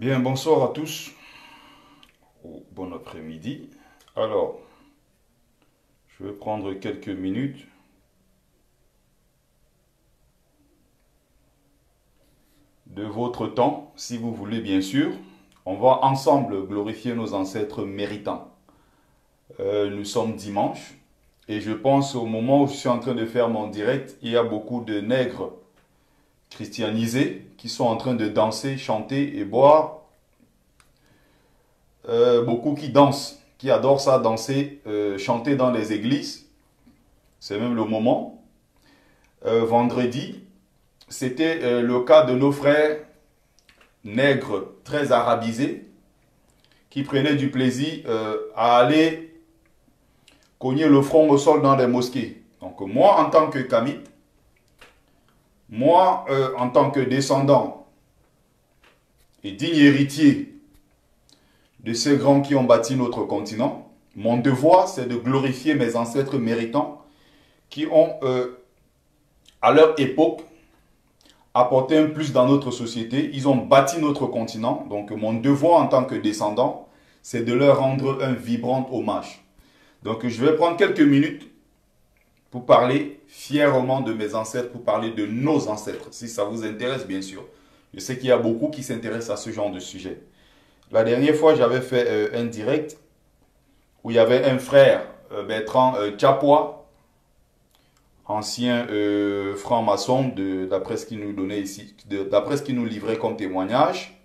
Bien, bonsoir à tous, ou bon après-midi. Alors, je vais prendre quelques minutes de votre temps, si vous voulez bien sûr. On va ensemble glorifier nos ancêtres méritants. Nous sommes dimanche et je pense au moment où je suis en train de faire mon direct, il y a beaucoup de nègres christianisés qui sont en train de danser, chanter et boire. Beaucoup qui dansent, qui adorent ça, danser, chanter dans les églises. C'est même le moment. Vendredi, c'était le cas de nos frères nègres très arabisés qui prenaient du plaisir à aller cogner le front au sol dans les mosquées. Donc moi, en tant que Kamit, moi, en tant que descendant et digne héritier de ces grands qui ont bâti notre continent, mon devoir, c'est de glorifier mes ancêtres méritants qui ont, à leur époque, apporté un plus dans notre société. Ils ont bâti notre continent. Donc mon devoir en tant que descendant, c'est de leur rendre un vibrant hommage. Donc je vais prendre quelques minutes pour parler fièrement de mes ancêtres, pour parler de nos ancêtres, si ça vous intéresse bien sûr. Je sais qu'il y a beaucoup qui s'intéressent à ce genre de sujet. La dernière fois, j'avais fait un direct où il y avait un frère, Bertrand Tchapois, ancien franc-maçon, d'après ce qu'il nous donnait ici, d'après ce qu'il nous livrait comme témoignage.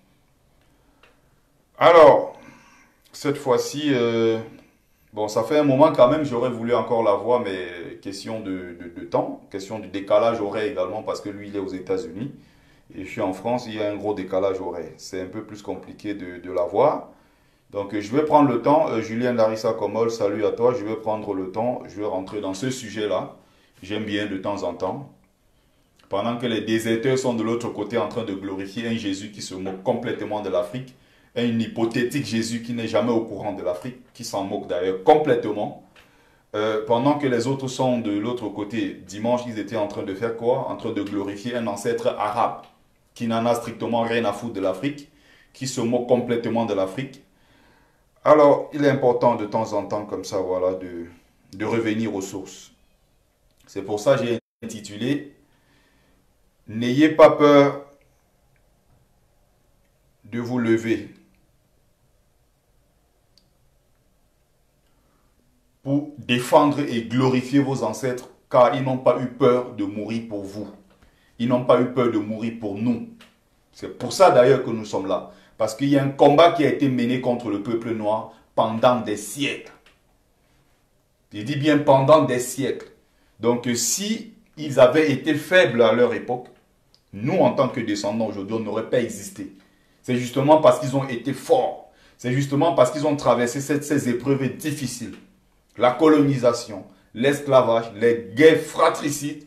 Alors, cette fois-ci, bon, ça fait un moment quand même, j'aurais voulu encore la voir, mais question de temps, question du décalage horaire également, parce que lui, il est aux États-Unis et je suis en France, il y a un gros décalage horaire. C'est un peu plus compliqué de la voir. Donc, je vais prendre le temps. Julien Larissa Komol, salut à toi. Je vais prendre le temps, je vais rentrer dans ce sujet-là. J'aime bien de temps en temps. Pendant que les déserteurs sont de l'autre côté en train de glorifier un Jésus qui se moque complètement de l'Afrique, un hypothétique Jésus qui n'est jamais au courant de l'Afrique, qui s'en moque d'ailleurs complètement. Pendant que les autres sont de l'autre côté, dimanche, ils étaient en train de faire quoi? En train de glorifier un ancêtre arabe qui n'en a strictement rien à foutre de l'Afrique, qui se moque complètement de l'Afrique. Alors, il est important de temps en temps, comme ça, voilà, de revenir aux sources. C'est pour ça que j'ai intitulé N'ayez pas peur de vous lever pour défendre et glorifier vos ancêtres, car ils n'ont pas eu peur de mourir pour vous. Ils n'ont pas eu peur de mourir pour nous. C'est pour ça d'ailleurs que nous sommes là. Parce qu'il y a un combat qui a été mené contre le peuple noir pendant des siècles. Je dis bien pendant des siècles. Donc si ils avaient été faibles à leur époque, nous en tant que descendants aujourd'hui, on n'aurait pas existé. C'est justement parce qu'ils ont été forts. C'est justement parce qu'ils ont traversé ces épreuves difficiles. La colonisation, l'esclavage, les guerres fratricides,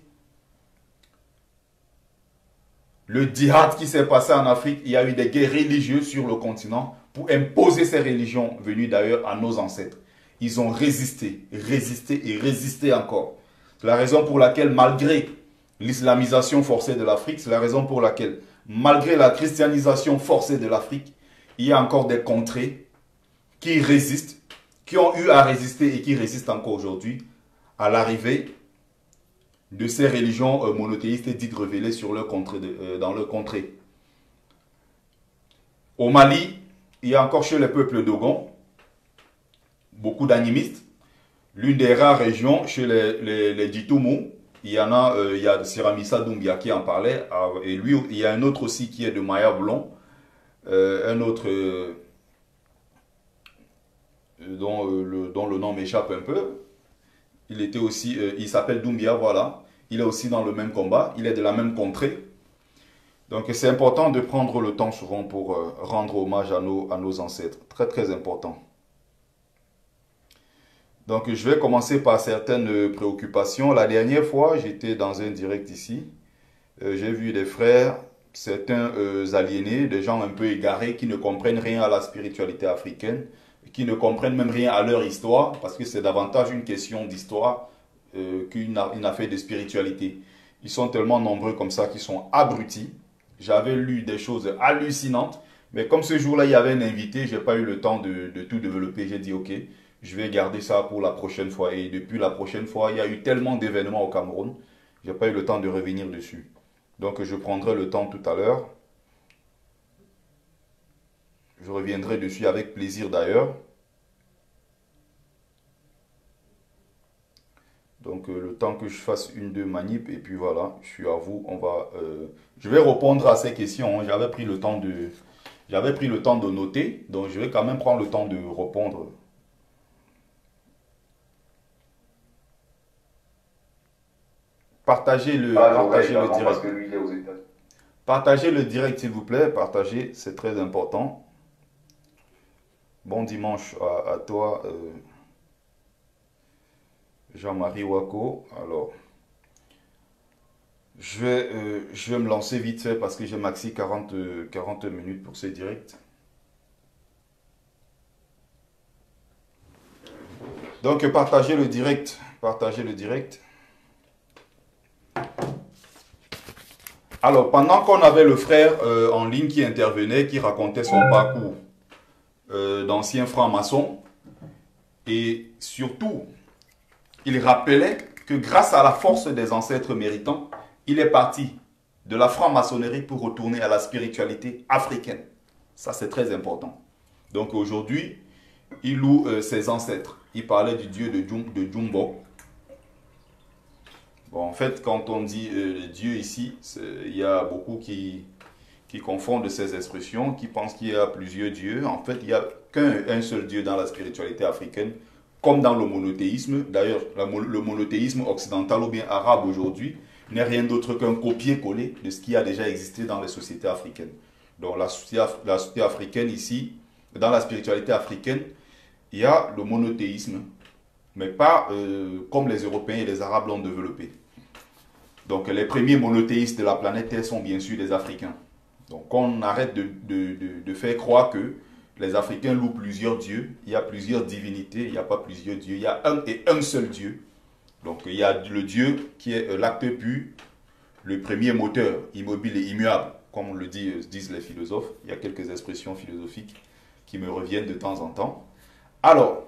le djihad qui s'est passé en Afrique, il y a eu des guerres religieuses sur le continent pour imposer ces religions venues d'ailleurs à nos ancêtres. Ils ont résisté, résisté et résisté encore. C'est la raison pour laquelle, malgré l'islamisation forcée de l'Afrique, c'est la raison pour laquelle, malgré la christianisation forcée de l'Afrique, il y a encore des contrées qui résistent, qui ont eu à résister et qui résistent encore aujourd'hui à l'arrivée de ces religions monothéistes dites révélées sur leur contrée, dans leur contrée. Au Mali, il y a encore chez les peuples Dogon beaucoup d'animistes. L'une des rares régions chez les Djitoumou, il y en a, il y a Siramissa Doumbia qui en parlait, et lui, il y a un autre aussi qui est de Maya Blon, un autre dont le nom m'échappe un peu. Il était aussi, il s'appelle Doumbia, voilà. Il est aussi dans le même combat, il est de la même contrée. Donc c'est important de prendre le temps souvent pour rendre hommage à nos ancêtres. Très très important. Donc je vais commencer par certaines préoccupations. La dernière fois, j'étais dans un direct ici. J'ai vu des frères, certains aliénés, des gens un peu égarés qui ne comprennent rien à la spiritualité africaine, qui ne comprennent même rien à leur histoire, parce que c'est davantage une question d'histoire qu'une affaire de spiritualité. Ils sont tellement nombreux comme ça qu'ils sont abrutis. J'avais lu des choses hallucinantes. Mais comme ce jour-là, il y avait un invité, j'ai pas eu le temps de tout développer. J'ai dit, ok, je vais garder ça pour la prochaine fois. Et depuis la prochaine fois, il y a eu tellement d'événements au Cameroun, j'ai pas eu le temps de revenir dessus. Donc je prendrai le temps tout à l'heure. Je reviendrai dessus avec plaisir d'ailleurs. Donc le temps que je fasse une, deux manips et puis voilà, je suis à vous. Je vais répondre à ces questions, hein. J'avais pris le temps de noter, donc je vais quand même prendre le temps de répondre. Partagez le direct. Partagez le direct s'il vous plaît. Partagez, c'est très important. Bon dimanche à toi, Jean-Marie Wako. Alors, je vais me lancer vite fait parce que j'ai maxi 40 minutes pour ce direct. Donc, partagez le direct. Partagez le direct. Alors, pendant qu'on avait le frère en ligne qui intervenait, qui racontait son parcours d'ancien franc-maçon, et surtout, il rappelait que grâce à la force des ancêtres méritants, il est parti de la franc-maçonnerie pour retourner à la spiritualité africaine. Ça, c'est très important. Donc aujourd'hui, il loue ses ancêtres. Il parlait du dieu de Jumbo. Bon, en fait, quand on dit Dieu ici, il y a beaucoup qui confondent ces expressions, qui pensent qu'il y a plusieurs dieux. En fait, il n'y a qu'un seul Dieu dans la spiritualité africaine, comme dans le monothéisme. D'ailleurs, le monothéisme occidental ou bien arabe aujourd'hui n'est rien d'autre qu'un copier-coller de ce qui a déjà existé dans les sociétés africaines. Donc la société africaine ici, dans la spiritualité africaine, il y a le monothéisme, mais pas comme les Européens et les Arabes l'ont développé. Donc les premiers monothéistes de la planète Terre sont bien sûr les Africains. Donc on arrête de faire croire que les Africains louent plusieurs dieux, il y a plusieurs divinités, il n'y a pas plusieurs dieux, il y a un et un seul Dieu. Donc il y a le Dieu qui est l'acte pur, le premier moteur, immobile et immuable, comme le disent les philosophes. Il y a quelques expressions philosophiques qui me reviennent de temps en temps. Alors,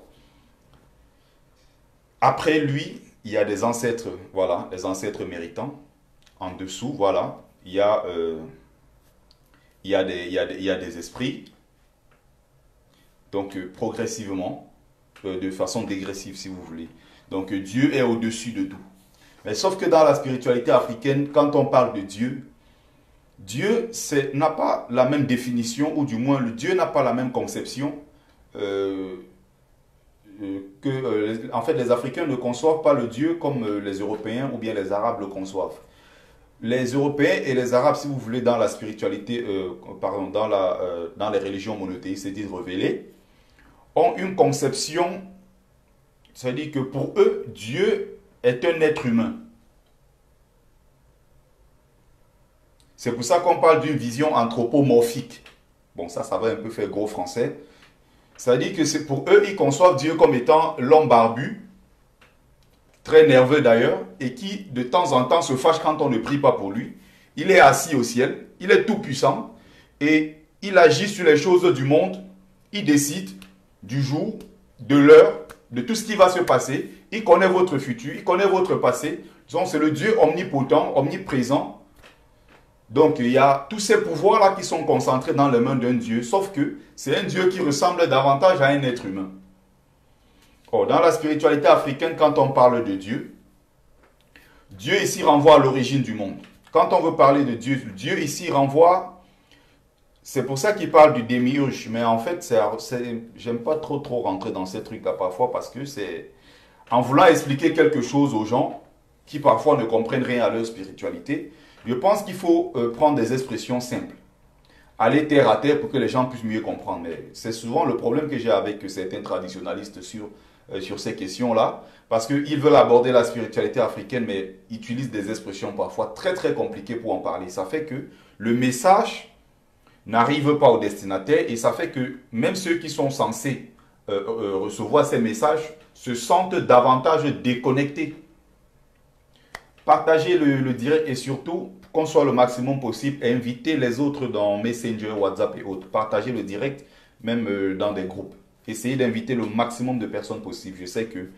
après lui, il y a des ancêtres, voilà, les ancêtres méritants. En dessous, voilà, il y a des esprits. Donc, progressivement, de façon dégressive, si vous voulez. Donc, Dieu est au-dessus de tout. Mais sauf que dans la spiritualité africaine, quand on parle de Dieu, Dieu n'a pas la même définition, ou du moins, le Dieu n'a pas la même conception en fait, les Africains ne conçoivent pas le Dieu comme les Européens ou bien les Arabes le conçoivent. Les Européens et les Arabes, si vous voulez, dans la spiritualité, dans les religions monothéistes, c'est-à-dire révélées, ont une conception, c'est-à-dire que pour eux, Dieu est un être humain. C'est pour ça qu'on parle d'une vision anthropomorphique. Bon, ça va un peu faire gros français. C'est-à-dire que c'est pour eux, ils conçoivent Dieu comme étant l'homme barbu, très nerveux d'ailleurs, et qui de temps en temps se fâche quand on ne prie pas pour lui. Il est assis au ciel, il est tout puissant, et il agit sur les choses du monde, il décide du jour, de l'heure, de tout ce qui va se passer. Il connaît votre futur, il connaît votre passé. Donc c'est le Dieu omnipotent, omniprésent. Donc il y a tous ces pouvoirs-là qui sont concentrés dans les mains d'un Dieu, sauf que c'est un Dieu qui ressemble davantage à un être humain. Or, dans la spiritualité africaine, quand on parle de Dieu, Dieu ici renvoie à l'origine du monde. Quand on veut parler de Dieu, Dieu ici renvoie, c'est pour ça qu'il parle du démiurge, mais en fait, j'aime pas trop rentrer dans ces trucs-là parfois, parce que c'est en voulant expliquer quelque chose aux gens qui parfois ne comprennent rien à leur spiritualité. Je pense qu'il faut prendre des expressions simples. Aller terre à terre pour que les gens puissent mieux comprendre. Mais c'est souvent le problème que j'ai avec certains traditionalistes sur ces questions-là. Parce qu'ils veulent aborder la spiritualité africaine, mais utilisent des expressions parfois très compliquées pour en parler. Ça fait que le message n'arrive pas au destinataire. Et ça fait que même ceux qui sont censés recevoir ces messages se sentent davantage déconnectés. Partagez le direct et surtout, qu'on soit le maximum possible, inviter les autres dans Messenger, WhatsApp et autres, partager le direct, même dans des groupes. Essayez d'inviter le maximum de personnes possible. Je sais que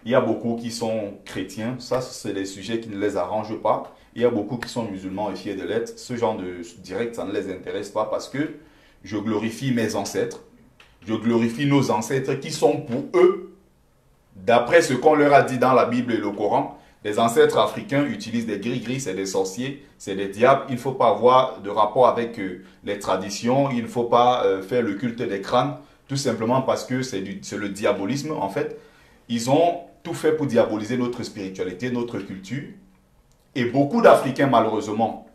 il y a beaucoup qui sont chrétiens, ça c'est des sujets qui ne les arrangent pas. Il y a beaucoup qui sont musulmans et fiers de l'être. Ce genre de direct, ça ne les intéresse pas parce que je glorifie mes ancêtres. Je glorifie nos ancêtres qui sont pour eux, d'après ce qu'on leur a dit dans la Bible et le Coran, les ancêtres africains utilisent des gris-gris, c'est des sorciers, c'est des diables. Il ne faut pas avoir de rapport avec les traditions, il ne faut pas faire le culte des crânes, tout simplement parce que c'est le diabolisme en fait. Ils ont tout fait pour diaboliser notre spiritualité, notre culture. Et beaucoup d'Africains, malheureusement,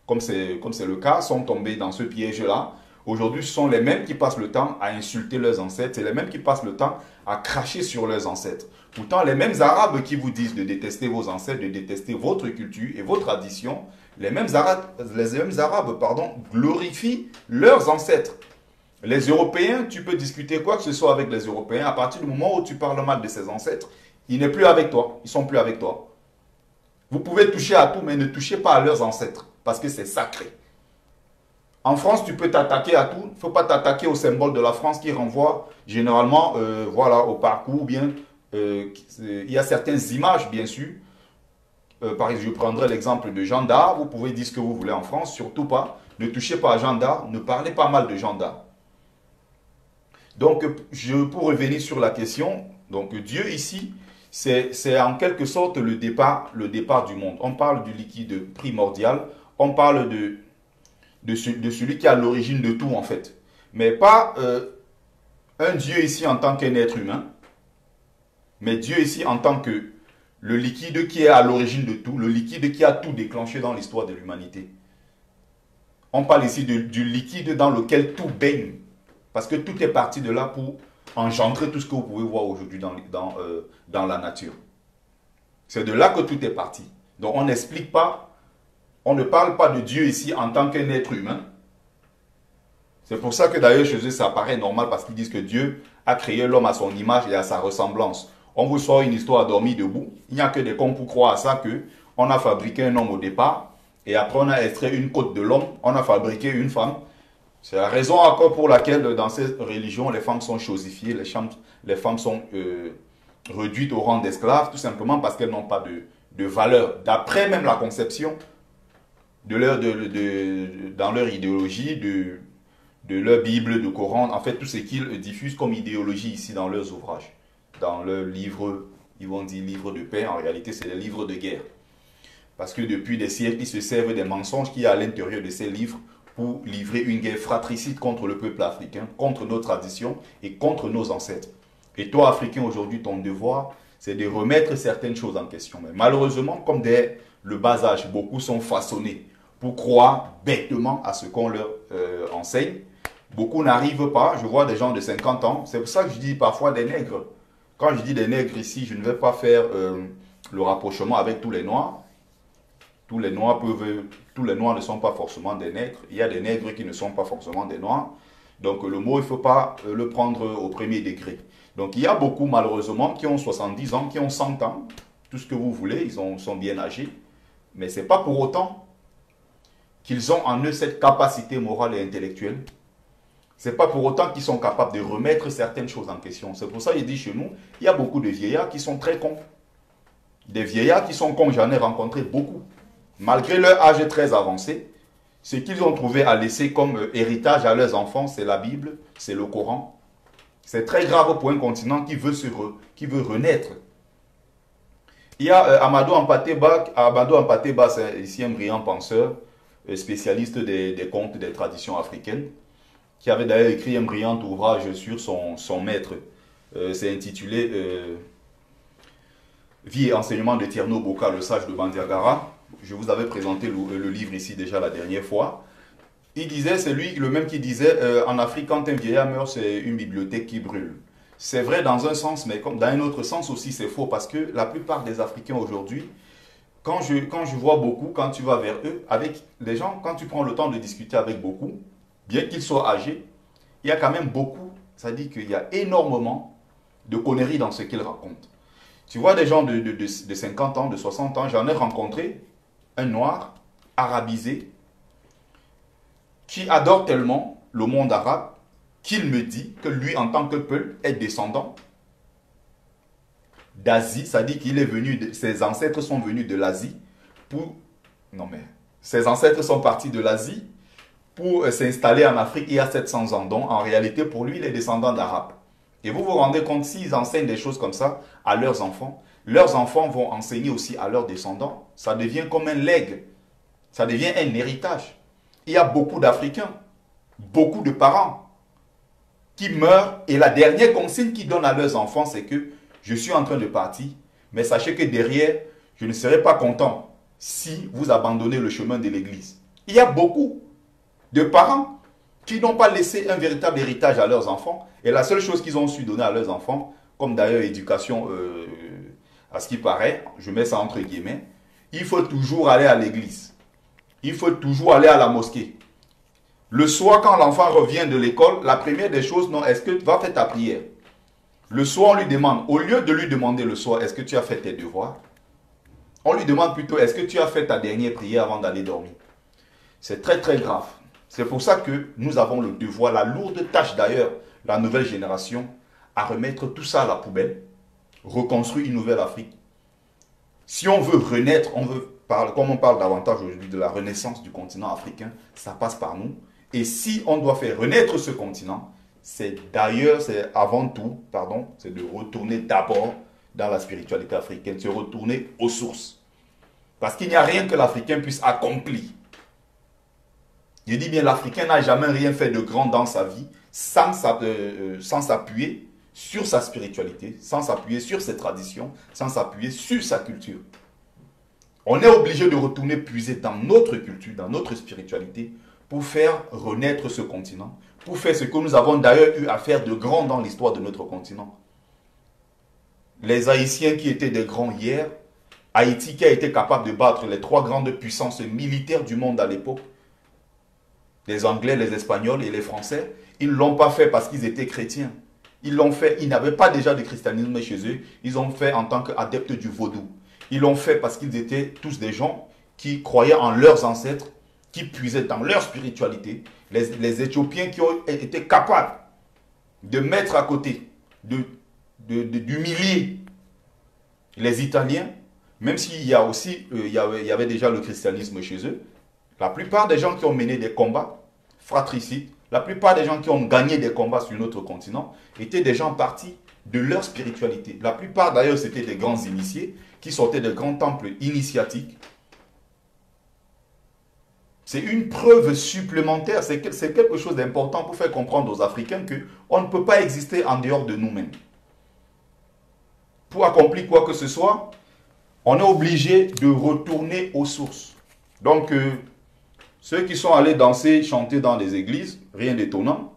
comme c'est le cas, sont tombés dans ce piège-là. Aujourd'hui, ce sont les mêmes qui passent le temps à insulter leurs ancêtres. C'est les mêmes qui passent le temps à cracher sur leurs ancêtres. Pourtant, les mêmes Arabes qui vous disent de détester vos ancêtres, de détester votre culture et vos traditions, les mêmes Arabes, glorifient leurs ancêtres. Les Européens, tu peux discuter quoi que ce soit avec les Européens. À partir du moment où tu parles mal de ses ancêtres, ils ne sont plus avec toi. Ils sont plus avec toi. Vous pouvez toucher à tout, mais ne touchez pas à leurs ancêtres, parce que c'est sacré. En France, tu peux t'attaquer à tout. Il ne faut pas t'attaquer au symbole de la France qui renvoie généralement voilà, au parcours. Bien, il y a certaines images, bien sûr. Par exemple, je prendrai l'exemple de Jeanne d'Arc. Vous pouvez dire ce que vous voulez en France, surtout pas. Ne touchez pas à Jeanne d'Arc, ne parlez pas mal de Jeanne d'Arc. Donc, pour revenir sur la question, donc Dieu ici, c'est en quelque sorte le départ du monde. On parle du liquide primordial, on parle de celui qui est à l'origine de tout en fait. Mais pas un Dieu ici en tant qu'un être humain, mais Dieu ici en tant que le liquide qui est à l'origine de tout, le liquide qui a tout déclenché dans l'histoire de l'humanité. On parle ici du liquide dans lequel tout baigne, parce que tout est parti de là pour engendrer tout ce que vous pouvez voir aujourd'hui dans la nature. C'est de là que tout est parti. Donc on n'explique pas, on ne parle pas de Dieu ici en tant qu'un être humain. C'est pour ça que d'ailleurs chez eux ça paraît normal parce qu'ils disent que Dieu a créé l'homme à son image et à sa ressemblance. On vous sort une histoire dormie debout. Il n'y a que des cons pour croire à ça que on a fabriqué un homme au départ et après on a extrait une côte de l'homme, on a fabriqué une femme. C'est la raison encore pour laquelle dans ces religions, les femmes sont chosifiées, les femmes sont réduites au rang d'esclaves, tout simplement parce qu'elles n'ont pas de valeur. D'après même la conception dans leur idéologie, de leur Bible, de Coran, en fait tout ce qu'ils diffusent comme idéologie ici dans leurs ouvrages. Dans leurs livres, ils vont dire livres de paix, en réalité c'est des livres de guerre. Parce que depuis des siècles, ils se servent des mensonges qu'il y a à l'intérieur de ces livres pour livrer une guerre fratricide contre le peuple africain, contre nos traditions et contre nos ancêtres. Et toi, Africain, aujourd'hui, ton devoir, c'est de remettre certaines choses en question. Mais malheureusement, comme dès le bas âge, beaucoup sont façonnés pour croire bêtement à ce qu'on leur enseigne. Beaucoup n'arrivent pas. Je vois des gens de 50 ans. C'est pour ça que je dis parfois des nègres. Quand je dis des nègres ici, je ne vais pas faire le rapprochement avec tous les noirs. Tous les noirs ne sont pas forcément des nègres. Il y a des nègres qui ne sont pas forcément des noirs. Donc le mot, il ne faut pas le prendre au premier degré. Donc il y a beaucoup malheureusement qui ont 70 ans, qui ont 100 ans. Tout ce que vous voulez, ils sont bien âgés. Mais ce n'est pas pour autant qu'ils ont en eux cette capacité morale et intellectuelle. Ce n'est pas pour autant qu'ils sont capables de remettre certaines choses en question. C'est pour ça qu'il dit chez nous, il y a beaucoup de vieillards qui sont très cons. Des vieillards qui sont cons, j'en ai rencontré beaucoup. Malgré leur âge très avancé, ce qu'ils ont trouvé à laisser comme héritage à leurs enfants, c'est la Bible, c'est le Coran. C'est très grave pour un continent qui veut renaître. Il y a Amadou Hampâté-Bâ, c'est ici un brillant penseur, spécialiste des contes des traditions africaines, qui avait d'ailleurs écrit un brillant ouvrage sur son maître. C'est intitulé Vie et enseignement de Tierno Boka, le sage de Bandiagara. Je vous avais présenté le livre ici déjà la dernière fois. Il disait, c'est lui le même qui disait, en Afrique, quand un vieillard meurt, c'est une bibliothèque qui brûle. C'est vrai dans un sens, mais comme dans un autre sens aussi, c'est faux, parce que la plupart des Africains aujourd'hui, quand je vois beaucoup, quand tu vas vers eux, avec les gens, quand tu prends le temps de discuter avec beaucoup, bien qu'ils soient âgés, il y a quand même beaucoup, ça dit qu'il y a énormément de conneries dans ce qu'ils racontent. Tu vois des gens de 50 ans, de 60 ans, j'en ai rencontré un noir, arabisé, qui adore tellement le monde arabe, qu'il me dit que lui, en tant que peuple, est descendant d'Asie. Ça dit qu'il est venu, ses ancêtres sont venus de l'Asie pour... Non mais, ses ancêtres sont partis de l'Asie pour s'installer en Afrique il y a 700 ans. Donc, en réalité, pour lui, il est descendant d'Arabes. Et vous vous rendez compte, s'ils enseignent des choses comme ça à leurs enfants vont enseigner aussi à leurs descendants. Ça devient comme un legs. Ça devient un héritage. Il y a beaucoup d'Africains, beaucoup de parents qui meurent et la dernière consigne qu'ils donnent à leurs enfants, c'est que je suis en train de partir, mais sachez que derrière, je ne serai pas content si vous abandonnez le chemin de l'église. Il y a beaucoup de parents qui n'ont pas laissé un véritable héritage à leurs enfants et la seule chose qu'ils ont su donner à leurs enfants, comme d'ailleurs éducation à ce qui paraît, je mets ça entre guillemets, il faut toujours aller à l'église. Il faut toujours aller à la mosquée. Le soir, quand l'enfant revient de l'école, la première des choses, non, est-ce que tu vas faire ta prière? Le soir, on lui demande, au lieu de lui demander le soir, est-ce que tu as fait tes devoirs? On lui demande plutôt, est-ce que tu as fait ta dernière prière avant d'aller dormir? C'est très très grave. C'est pour ça que nous avons le devoir, la lourde tâche d'ailleurs, la nouvelle génération, à remettre tout ça à la poubelle, reconstruire une nouvelle Afrique. Si on veut renaître, comme on parle davantage aujourd'hui de la renaissance du continent africain, ça passe par nous. Et si on doit faire renaître ce continent, c'est avant tout, c'est de retourner d'abord dans la spiritualité africaine, se retourner aux sources. Parce qu'il n'y a rien que l'Africain puisse accomplir. Je dis bien, l'Africain n'a jamais rien fait de grand dans sa vie sans s'appuyer sur sa spiritualité, sans s'appuyer sur ses traditions, sans s'appuyer sur sa culture. On est obligé de retourner puiser dans notre culture, dans notre spiritualité, pour faire renaître ce continent, pour faire ce que nous avons d'ailleurs eu à faire de grand dans l'histoire de notre continent. Les Haïtiens qui étaient des grands hier, Haïti qui a été capable de battre les 3 grandes puissances militaires du monde à l'époque, les Anglais, les Espagnols et les Français, ils ne l'ont pas fait parce qu'ils étaient chrétiens. Ils l'ont fait, ils n'avaient pas déjà de christianisme chez eux, ils l'ont fait en tant qu'adeptes du vaudou. Ils l'ont fait parce qu'ils étaient tous des gens qui croyaient en leurs ancêtres, qui puisaient dans leur spiritualité. Les Éthiopiens qui ont été capables de mettre à côté, d'humilier les Italiens, même s'il y a aussi, il y avait déjà le christianisme chez eux. La plupart des gens qui ont mené des combats fratricides, la plupart des gens qui ont gagné des combats sur notre continent étaient des gens partis de leur spiritualité. La plupart d'ailleurs c'était des grands initiés qui sortaient de grands temples initiatiques. C'est une preuve supplémentaire, c'est quelque chose d'important pour faire comprendre aux Africains qu'on ne peut pas exister en dehors de nous-mêmes. Pour accomplir quoi que ce soit, on est obligé de retourner aux sources. Donc, ceux qui sont allés danser, chanter dans les églises, rien d'étonnant.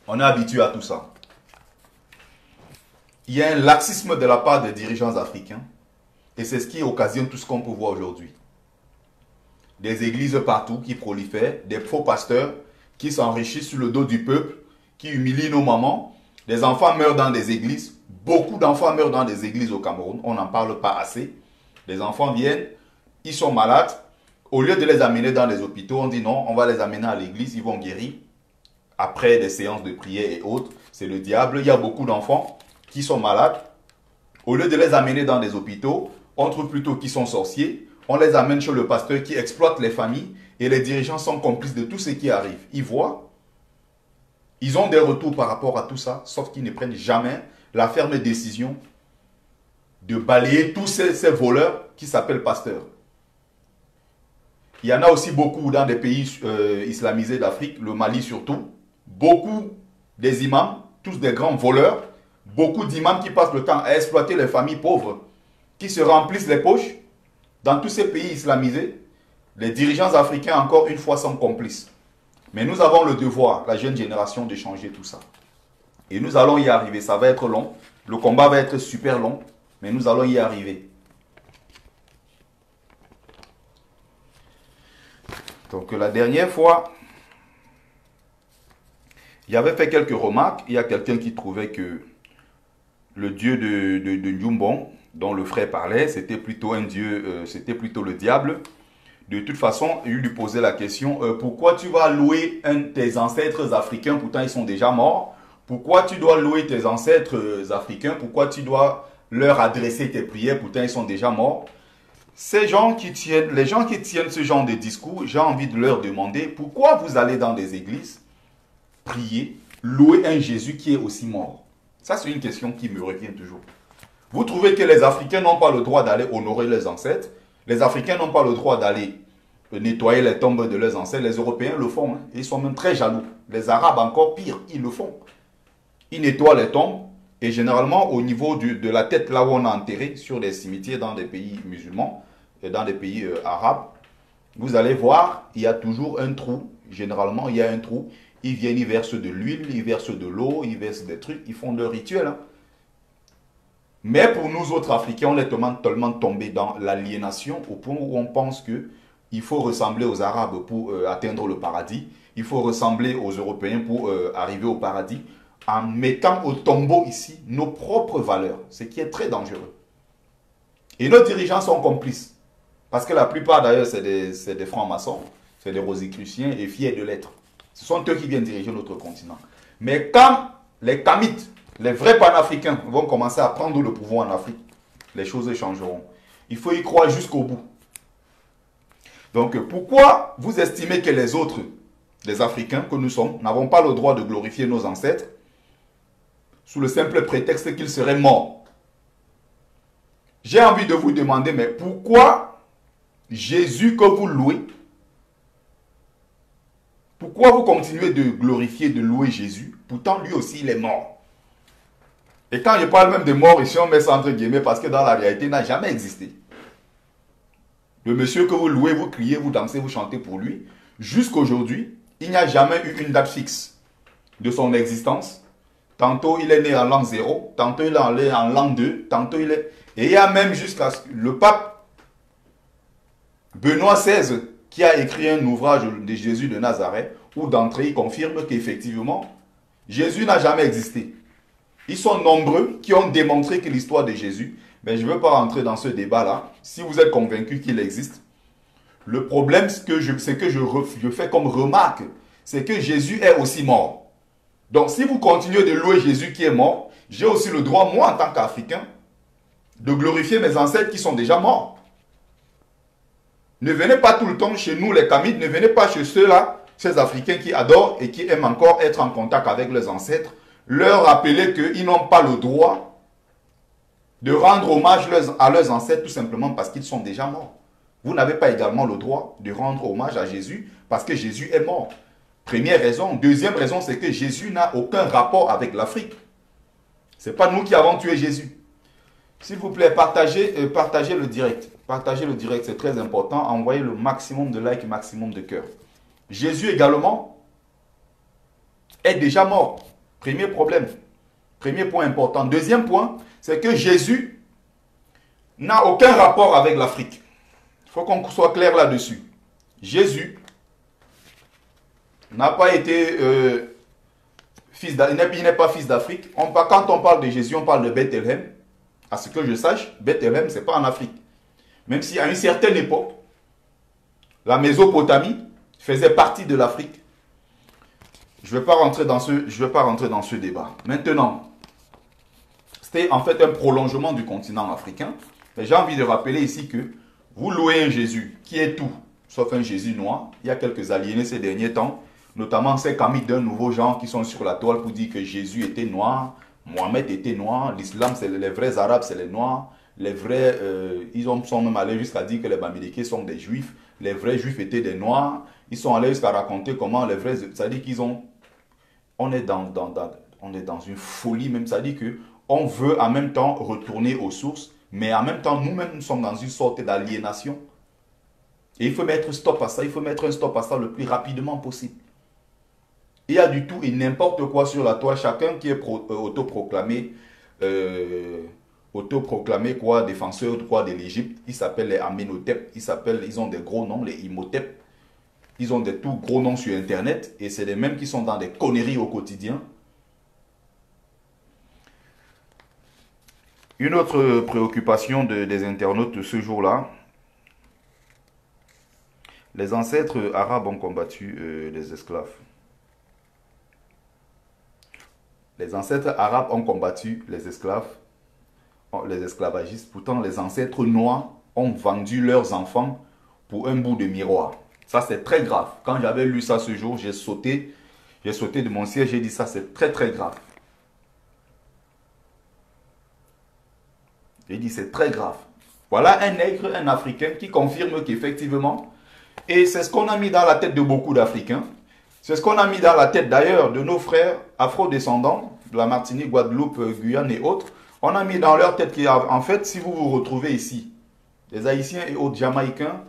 On est habitué à tout ça. Il y a un laxisme de la part des dirigeants africains. Et c'est ce qui occasionne tout ce qu'on peut voir aujourd'hui. Des églises partout qui prolifèrent, des faux pasteurs qui s'enrichissent sur le dos du peuple, qui humilient nos mamans. Des enfants meurent dans des églises. Beaucoup d'enfants meurent dans des églises au Cameroun. On n'en parle pas assez. Les enfants viennent, ils sont malades. Au lieu de les amener dans les hôpitaux, on dit non, on va les amener à l'église, ils vont guérir. Après des séances de prière et autres, c'est le diable. Il y a beaucoup d'enfants qui sont malades. Au lieu de les amener dans des hôpitaux, on trouve plutôt qu'ils sont sorciers. On les amène chez le pasteur qui exploite les familles et les dirigeants sont complices de tout ce qui arrive. Ils voient, ils ont des retours par rapport à tout ça, sauf qu'ils ne prennent jamais la ferme décision de balayer tous ces voleurs qui s'appellent pasteurs. Il y en a aussi beaucoup dans des pays islamisés d'Afrique, le Mali surtout. Beaucoup des imams, tous des grands voleurs, beaucoup d'imams qui passent le temps à exploiter les familles pauvres, qui se remplissent les poches. Dans tous ces pays islamisés, les dirigeants africains, encore une fois, sont complices. Mais nous avons le devoir, la jeune génération, de changer tout ça. Et nous allons y arriver. Ça va être long. Le combat va être super long. Mais nous allons y arriver. Donc la dernière fois, il avait fait quelques remarques. Il y a quelqu'un qui trouvait que le dieu de Njumbon, dont le frère parlait, c'était plutôt un dieu, c'était plutôt le diable. De toute façon, il lui posait la question, pourquoi tu vas louer tes ancêtres africains, pourtant ils sont déjà morts? Pourquoi tu dois louer tes ancêtres africains? Pourquoi tu dois leur adresser tes prières, pourtant ils sont déjà morts? Les gens qui tiennent ce genre de discours, j'ai envie de leur demander, pourquoi vous allez dans des églises prier, louer un Jésus qui est aussi mort? Ça, c'est une question qui me revient toujours. Vous trouvez que les Africains n'ont pas le droit d'aller honorer leurs ancêtres? Les Africains n'ont pas le droit d'aller nettoyer les tombes de leurs ancêtres. Les Européens le font. Hein. Ils sont même très jaloux. Les Arabes encore pire, ils le font. Ils nettoient les tombes. Et généralement, au niveau de la tête, là où on a enterré, sur des cimetières dans des pays musulmans, et dans des pays arabes, vous allez voir, il y a toujours un trou. Généralement, il y a un trou. Ils viennent, ils versent de l'huile, ils versent de l'eau, ils versent des trucs, ils font leur rituel. Hein. Mais pour nous autres Africains, on est tellement tombés dans l'aliénation au point où on pense qu'il faut ressembler aux Arabes pour atteindre le paradis. Il faut ressembler aux Européens pour arriver au paradis, en mettant au tombeau ici nos propres valeurs, ce qui est très dangereux. Et nos dirigeants sont complices. Parce que la plupart d'ailleurs, c'est des francs-maçons, c'est des rosicruciens et fiers de l'être. Ce sont eux qui viennent diriger notre continent. Mais quand les Kamites, les vrais panafricains vont commencer à prendre le pouvoir en Afrique, les choses changeront. Il faut y croire jusqu'au bout. Donc, pourquoi vous estimez que les autres, les Africains que nous sommes, n'avons pas le droit de glorifier nos ancêtres sous le simple prétexte qu'ils seraient morts? J'ai envie de vous demander, mais pourquoi Jésus que vous louez, pourquoi vous continuez de glorifier, de louer Jésus, pourtant lui aussi il est mort? Et quand je parle même de mort, ici on met ça entre guillemets parce que dans la réalité, il n'a jamais existé. Le monsieur que vous louez, vous criez, vous dansez, vous chantez pour lui, jusqu'aujourd'hui, il n'y a jamais eu une date fixe de son existence. Tantôt il est né en l'an 0, tantôt il est né en l'an 2, tantôt il est... Et il y a même jusqu'à le pape Benoît XVI qui a écrit un ouvrage de Jésus de Nazareth où d'entrée il confirme qu'effectivement, Jésus n'a jamais existé. Ils sont nombreux qui ont démontré que l'histoire de Jésus, mais je ne veux pas rentrer dans ce débat-là. Si vous êtes convaincu qu'il existe, le problème, c'est que je fais comme remarque, c'est que Jésus est aussi mort. Donc, si vous continuez de louer Jésus qui est mort, j'ai aussi le droit, moi, en tant qu'Africain, de glorifier mes ancêtres qui sont déjà morts. Ne venez pas tout le temps chez nous, les Kamites, ne venez pas chez ceux-là, ces Africains qui adorent et qui aiment encore être en contact avec leurs ancêtres, leur rappeler qu'ils n'ont pas le droit de rendre hommage à leurs ancêtres tout simplement parce qu'ils sont déjà morts. Vous n'avez pas également le droit de rendre hommage à Jésus parce que Jésus est mort. Première raison. Deuxième raison, c'est que Jésus n'a aucun rapport avec l'Afrique. Ce n'est pas nous qui avons tué Jésus. S'il vous plaît, partagez le direct. Partagez le direct, c'est très important. Envoyez le maximum de likes, maximum de cœurs. Jésus également est déjà mort. Premier problème. Premier point important. Deuxième point, c'est que Jésus n'a aucun rapport avec l'Afrique. Il faut qu'on soit clair là-dessus. Jésus n'a pas été fils d'Afrique. Il n'est pas fils d'Afrique. Quand on parle de Jésus, on parle de Bethléem. À ce que je sache, Bethléem, ce n'est pas en Afrique. Même si à une certaine époque, la Mésopotamie faisait partie de l'Afrique. Je ne vais pas rentrer dans ce débat. Maintenant, c'était en fait un prolongement du continent africain. Mais j'ai envie de rappeler ici que vous louez un Jésus qui est tout, sauf un Jésus noir. Il y a quelques aliénés ces derniers temps, notamment ces Kamites d'un nouveau genre qui sont sur la toile pour dire que Jésus était noir, Mohamed était noir, l'islam, c'est les vrais arabes, c'est les noirs. Les vrais, ils sont même allés jusqu'à dire que les Bamileke sont des juifs. Les vrais juifs étaient des noirs. Ils sont allés jusqu'à raconter comment les vrais... C'est-à-dire qu'ils ont... On est dans une folie même. C'est-à-dire qu'on veut en même temps retourner aux sources, mais en même temps, nous-mêmes, nous sommes dans une sorte d'aliénation. Et il faut mettre stop à ça. Il faut mettre un stop à ça le plus rapidement possible. Il y a du tout et n'importe quoi sur la toile. Chacun qui est autoproclamé... quoi, défenseur quoi, de l'Égypte, ils s'appellent les Amenhotep, ils ont des gros noms, les Imhotep, ils ont des tout gros noms sur Internet, et c'est les mêmes qui sont dans des conneries au quotidien. Une autre préoccupation des internautes de ce jour-là, les ancêtres arabes ont combattu les esclaves. Les ancêtres arabes ont combattu les esclaves, les esclavagistes. Pourtant, les ancêtres noirs ont vendu leurs enfants pour un bout de miroir. Ça, c'est très grave. Quand j'avais lu ça ce jour, j'ai sauté de mon siège, j'ai dit ça, c'est très très grave. J'ai dit, c'est très grave. Voilà un nègre, un Africain qui confirme qu'effectivement, et c'est ce qu'on a mis dans la tête de beaucoup d'Africains, c'est ce qu'on a mis dans la tête d'ailleurs de nos frères afro-descendants, de la Martinique, Guadeloupe, Guyane et autres, on a mis dans leur tête qu'en fait, si vous vous retrouvez ici, les Haïtiens et autres Jamaïcains,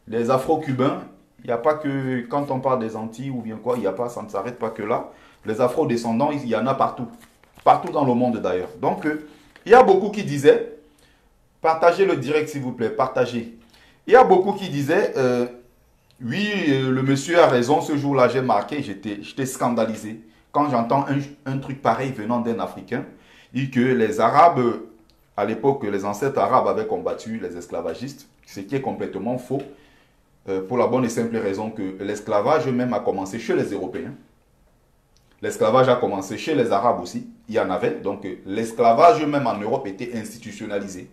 les Afro-Cubains, il n'y a pas que, quand on parle des Antilles ou bien quoi, il n'y a pas, ça ne s'arrête pas que là. Les Afro-descendants, il y en a partout. Partout dans le monde d'ailleurs. Donc, il y a beaucoup qui disaient, partagez le direct s'il vous plaît, partagez. Il y a beaucoup qui disaient, oui, le monsieur a raison, ce jour-là j'ai marqué, j'étais scandalisé. Quand j'entends un truc pareil venant d'un Africain, dit que les Arabes, à l'époque, les ancêtres arabes avaient combattu les esclavagistes, ce qui est complètement faux, pour la bonne et simple raison que l'esclavage même a commencé chez les Européens. L'esclavage a commencé chez les Arabes aussi, il y en avait, donc l'esclavage même en Europe était institutionnalisé.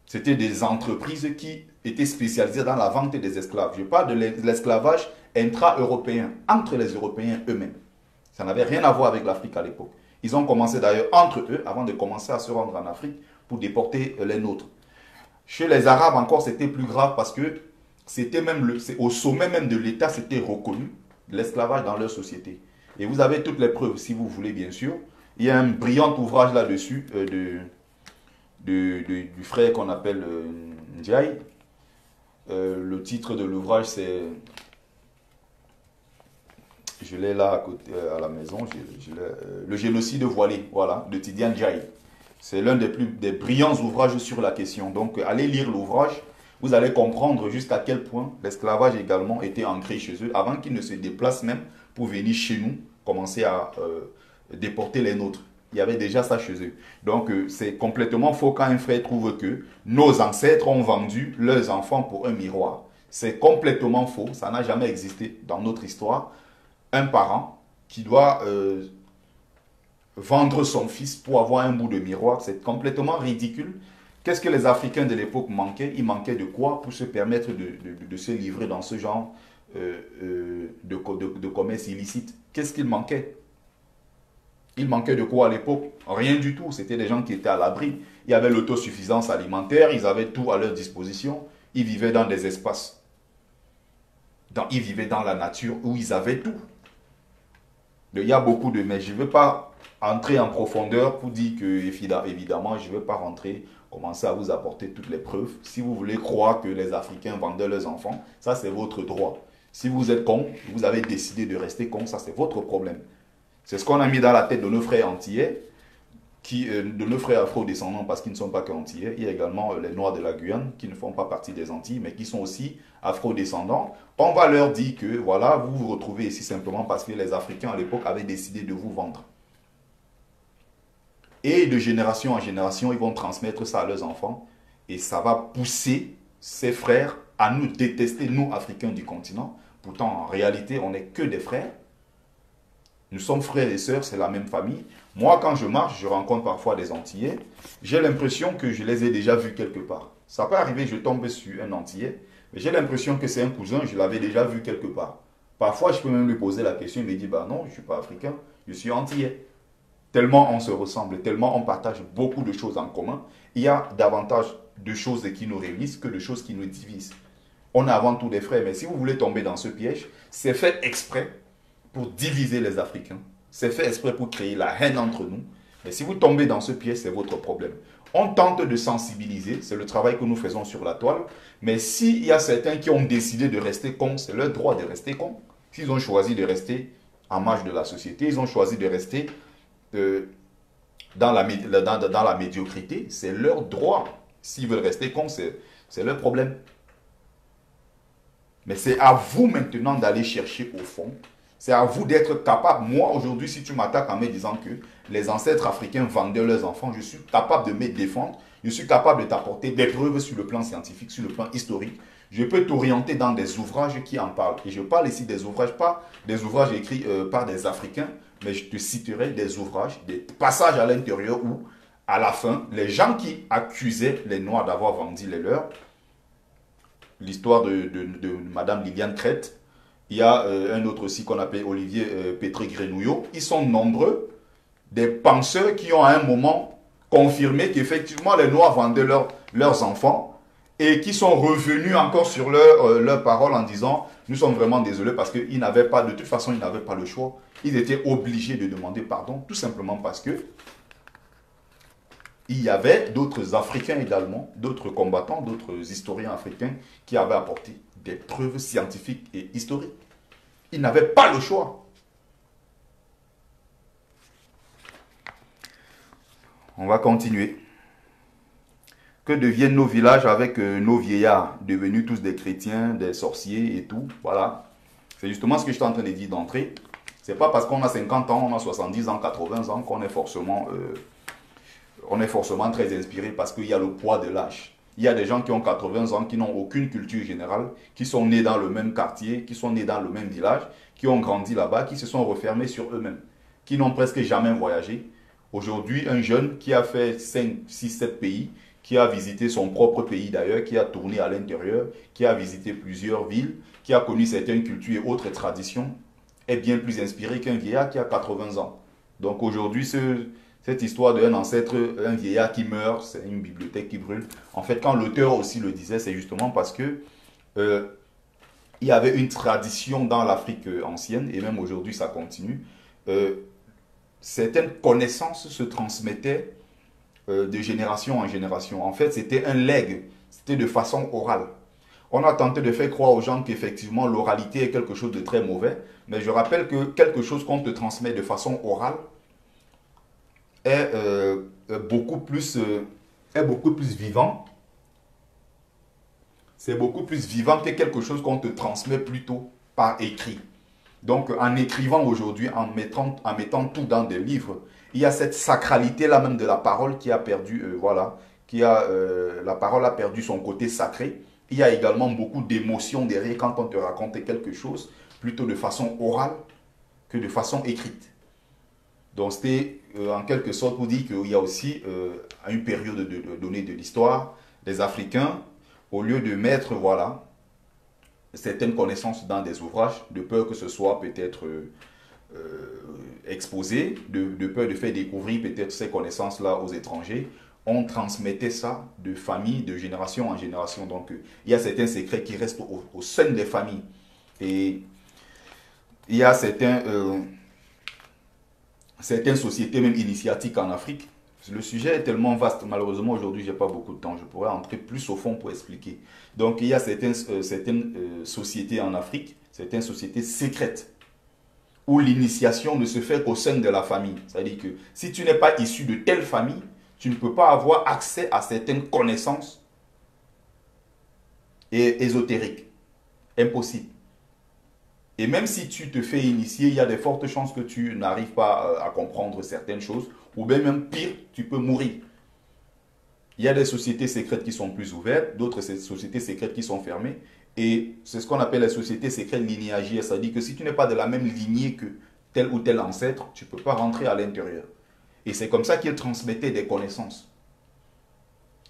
C'était des entreprises qui étaient spécialisées dans la vente des esclaves. Je parle de l'esclavage intra-européen, entre les Européens eux-mêmes. Ça n'avait rien à voir avec l'Afrique à l'époque. Ils ont commencé d'ailleurs entre eux, avant de commencer à se rendre en Afrique, pour déporter les nôtres. Chez les Arabes encore, c'était plus grave parce que c'était même au sommet même de l'État, c'était reconnu l'esclavage dans leur société. Et vous avez toutes les preuves, si vous voulez, bien sûr. Il y a un brillant ouvrage là-dessus du frère qu'on appelle Ndiaye. Le titre de l'ouvrage, c'est... Je l'ai là à, côté, à la maison, le génocide voilé, voilà, de Tidiane Ndiaye. C'est l'un des brillants ouvrages sur la question. Donc, allez lire l'ouvrage, vous allez comprendre jusqu'à quel point l'esclavage également était ancré chez eux, avant qu'ils ne se déplacent même pour venir chez nous, commencer à déporter les nôtres. Il y avait déjà ça chez eux. Donc, c'est complètement faux quand un frère trouve que nos ancêtres ont vendu leurs enfants pour un miroir. C'est complètement faux, ça n'a jamais existé dans notre histoire. Un parent qui doit vendre son fils pour avoir un bout de miroir, c'est complètement ridicule. Qu'est-ce que les Africains de l'époque manquaient? Ils manquaient de quoi pour se permettre de se livrer dans ce genre de commerce illicite? Qu'est-ce qu'ils manquaient? Ils manquaient de quoi à l'époque? Rien du tout. C'était des gens qui étaient à l'abri. Il y avait l'autosuffisance alimentaire, ils avaient tout à leur disposition. Ils vivaient dans des espaces. Ils vivaient dans la nature où ils avaient tout. Il y a beaucoup de... Mais je ne veux pas entrer en profondeur pour dire que, évidemment, je ne veux pas rentrer, commencer à vous apporter toutes les preuves. Si vous voulez croire que les Africains vendaient leurs enfants, ça c'est votre droit. Si vous êtes con, vous avez décidé de rester con, ça c'est votre problème. C'est ce qu'on a mis dans la tête de nos frères antillais, de nos frères afro-descendants, parce qu'ils ne sont pas qu'antillais. Il y a également les Noirs de la Guyane, qui ne font pas partie des Antilles, mais qui sont aussi afro-descendants. On va leur dire que, voilà, vous vous retrouvez ici simplement parce que les Africains, à l'époque, avaient décidé de vous vendre. Et de génération en génération, ils vont transmettre ça à leurs enfants. Et ça va pousser ces frères à nous détester, nous, Africains du continent. Pourtant, en réalité, on n'est que des frères. Nous sommes frères et sœurs, c'est la même famille. Moi, quand je marche, je rencontre parfois des Antillais. J'ai l'impression que je les ai déjà vus quelque part. Ça peut arriver, je tombe sur un Antillais, mais j'ai l'impression que c'est un cousin, je l'avais déjà vu quelque part. Parfois, je peux même lui poser la question, il me dit, bah non, je ne suis pas africain, je suis Antillais. Tellement on se ressemble, tellement on partage beaucoup de choses en commun. Il y a davantage de choses qui nous réunissent que de choses qui nous divisent. On est avant tout des frères, mais si vous voulez tomber dans ce piège, c'est fait exprès pour diviser les Africains. C'est fait exprès pour créer la haine entre nous. Mais si vous tombez dans ce piège, c'est votre problème. On tente de sensibiliser, c'est le travail que nous faisons sur la toile. Mais s'il y a certains qui ont décidé de rester cons, c'est leur droit de rester cons. S'ils ont choisi de rester en marge de la société, ils ont choisi de rester dans la médiocrité, c'est leur droit. S'ils veulent rester cons, c'est leur problème. Mais c'est à vous maintenant d'aller chercher au fond C'est à vous d'être capable. Moi, aujourd'hui, si tu m'attaques en me disant que les ancêtres africains vendaient leurs enfants, je suis capable de me défendre. Je suis capable de t'apporter des preuves sur le plan scientifique, sur le plan historique. Je peux t'orienter dans des ouvrages qui en parlent. Et je parle ici des ouvrages, pas des ouvrages écrits par des Africains, mais je te citerai des ouvrages, des passages à l'intérieur où, à la fin, les gens qui accusaient les Noirs d'avoir vendu les leurs, l'histoire de Madame Liliane Crête, il y a un autre aussi qu'on appelle Olivier Pétré-Grenouillot. Ils sont nombreux, des penseurs qui ont à un moment confirmé qu'effectivement les Noirs vendaient leurs enfants et qui sont revenus encore sur leur parole en disant « Nous sommes vraiment désolés parce qu'ils n'avaient pas, de toute façon, ils n'avaient pas le choix. Ils étaient obligés de demander pardon, tout simplement parce que il y avait d'autres Africains également, d'autres combattants, d'autres historiens africains qui avaient apporté des preuves scientifiques et historiques. Ils n'avaient pas le choix. On va continuer. Que deviennent nos villages avec nos vieillards, devenus tous des chrétiens, des sorciers et tout. Voilà. C'est justement ce que je suis en train de dire d'entrée. C'est pas parce qu'on a 50 ans, on a 70 ans, 80 ans qu'on est forcément très inspiré parce qu'il y a le poids de l'âge. Il y a des gens qui ont 80 ans, qui n'ont aucune culture générale, qui sont nés dans le même quartier, qui sont nés dans le même village, qui ont grandi là-bas, qui se sont refermés sur eux-mêmes, qui n'ont presque jamais voyagé. Aujourd'hui, un jeune qui a fait 5, 6, 7 pays, qui a visité son propre pays d'ailleurs, qui a tourné à l'intérieur, qui a visité plusieurs villes, qui a connu certaines cultures et autres traditions, est bien plus inspiré qu'un vieillard qui a 80 ans. Donc aujourd'hui, cette histoire d'un ancêtre, un vieillard qui meurt, c'est une bibliothèque qui brûle. En fait, quand l'auteur aussi le disait, c'est justement parce que il y avait une tradition dans l'Afrique ancienne, et même aujourd'hui ça continue. Certaines connaissances se transmettaient de génération en génération. En fait, c'était un legs, c'était de façon orale. On a tenté de faire croire aux gens qu'effectivement l'oralité est quelque chose de très mauvais, mais je rappelle que quelque chose qu'on te transmet de façon orale est beaucoup plus vivant. C'est beaucoup plus vivant que quelque chose qu'on te transmet plutôt par écrit. Donc, en écrivant aujourd'hui, en mettant tout dans des livres, il y a cette sacralité-là même de la parole qui a perdu, la parole a perdu son côté sacré. Il y a également beaucoup d'émotions derrière quand on te raconte quelque chose, plutôt de façon orale que de façon écrite. Donc, c'était en quelque sorte pour dire qu'il y a aussi, à une période donnée de l'histoire, des Africains, au lieu de mettre, voilà, certaines connaissances dans des ouvrages, de peur que ce soit peut-être exposé, de peur de faire découvrir peut-être ces connaissances-là aux étrangers, on transmettait ça de famille, de génération en génération. Donc, il y a certains secrets qui restent au sein des familles. Et il y a certaines sociétés, même initiatiques en Afrique. Le sujet est tellement vaste, malheureusement aujourd'hui je n'ai pas beaucoup de temps, je pourrais entrer plus au fond pour expliquer. Donc il y a certaines sociétés en Afrique, certaines sociétés secrètes, où l'initiation ne se fait qu'au sein de la famille. C'est-à-dire que si tu n'es pas issu de telle famille, tu ne peux pas avoir accès à certaines connaissances ésotériques. Impossible. Et même si tu te fais initier, il y a de fortes chances que tu n'arrives pas à comprendre certaines choses, ou bien même pire, tu peux mourir. Il y a des sociétés secrètes qui sont plus ouvertes, d'autres sociétés secrètes qui sont fermées, et c'est ce qu'on appelle les sociétés secrètes linéagières, c'est-à-dire que si tu n'es pas de la même lignée que tel ou tel ancêtre, tu ne peux pas rentrer à l'intérieur. Et c'est comme ça qu'ils transmettaient des connaissances.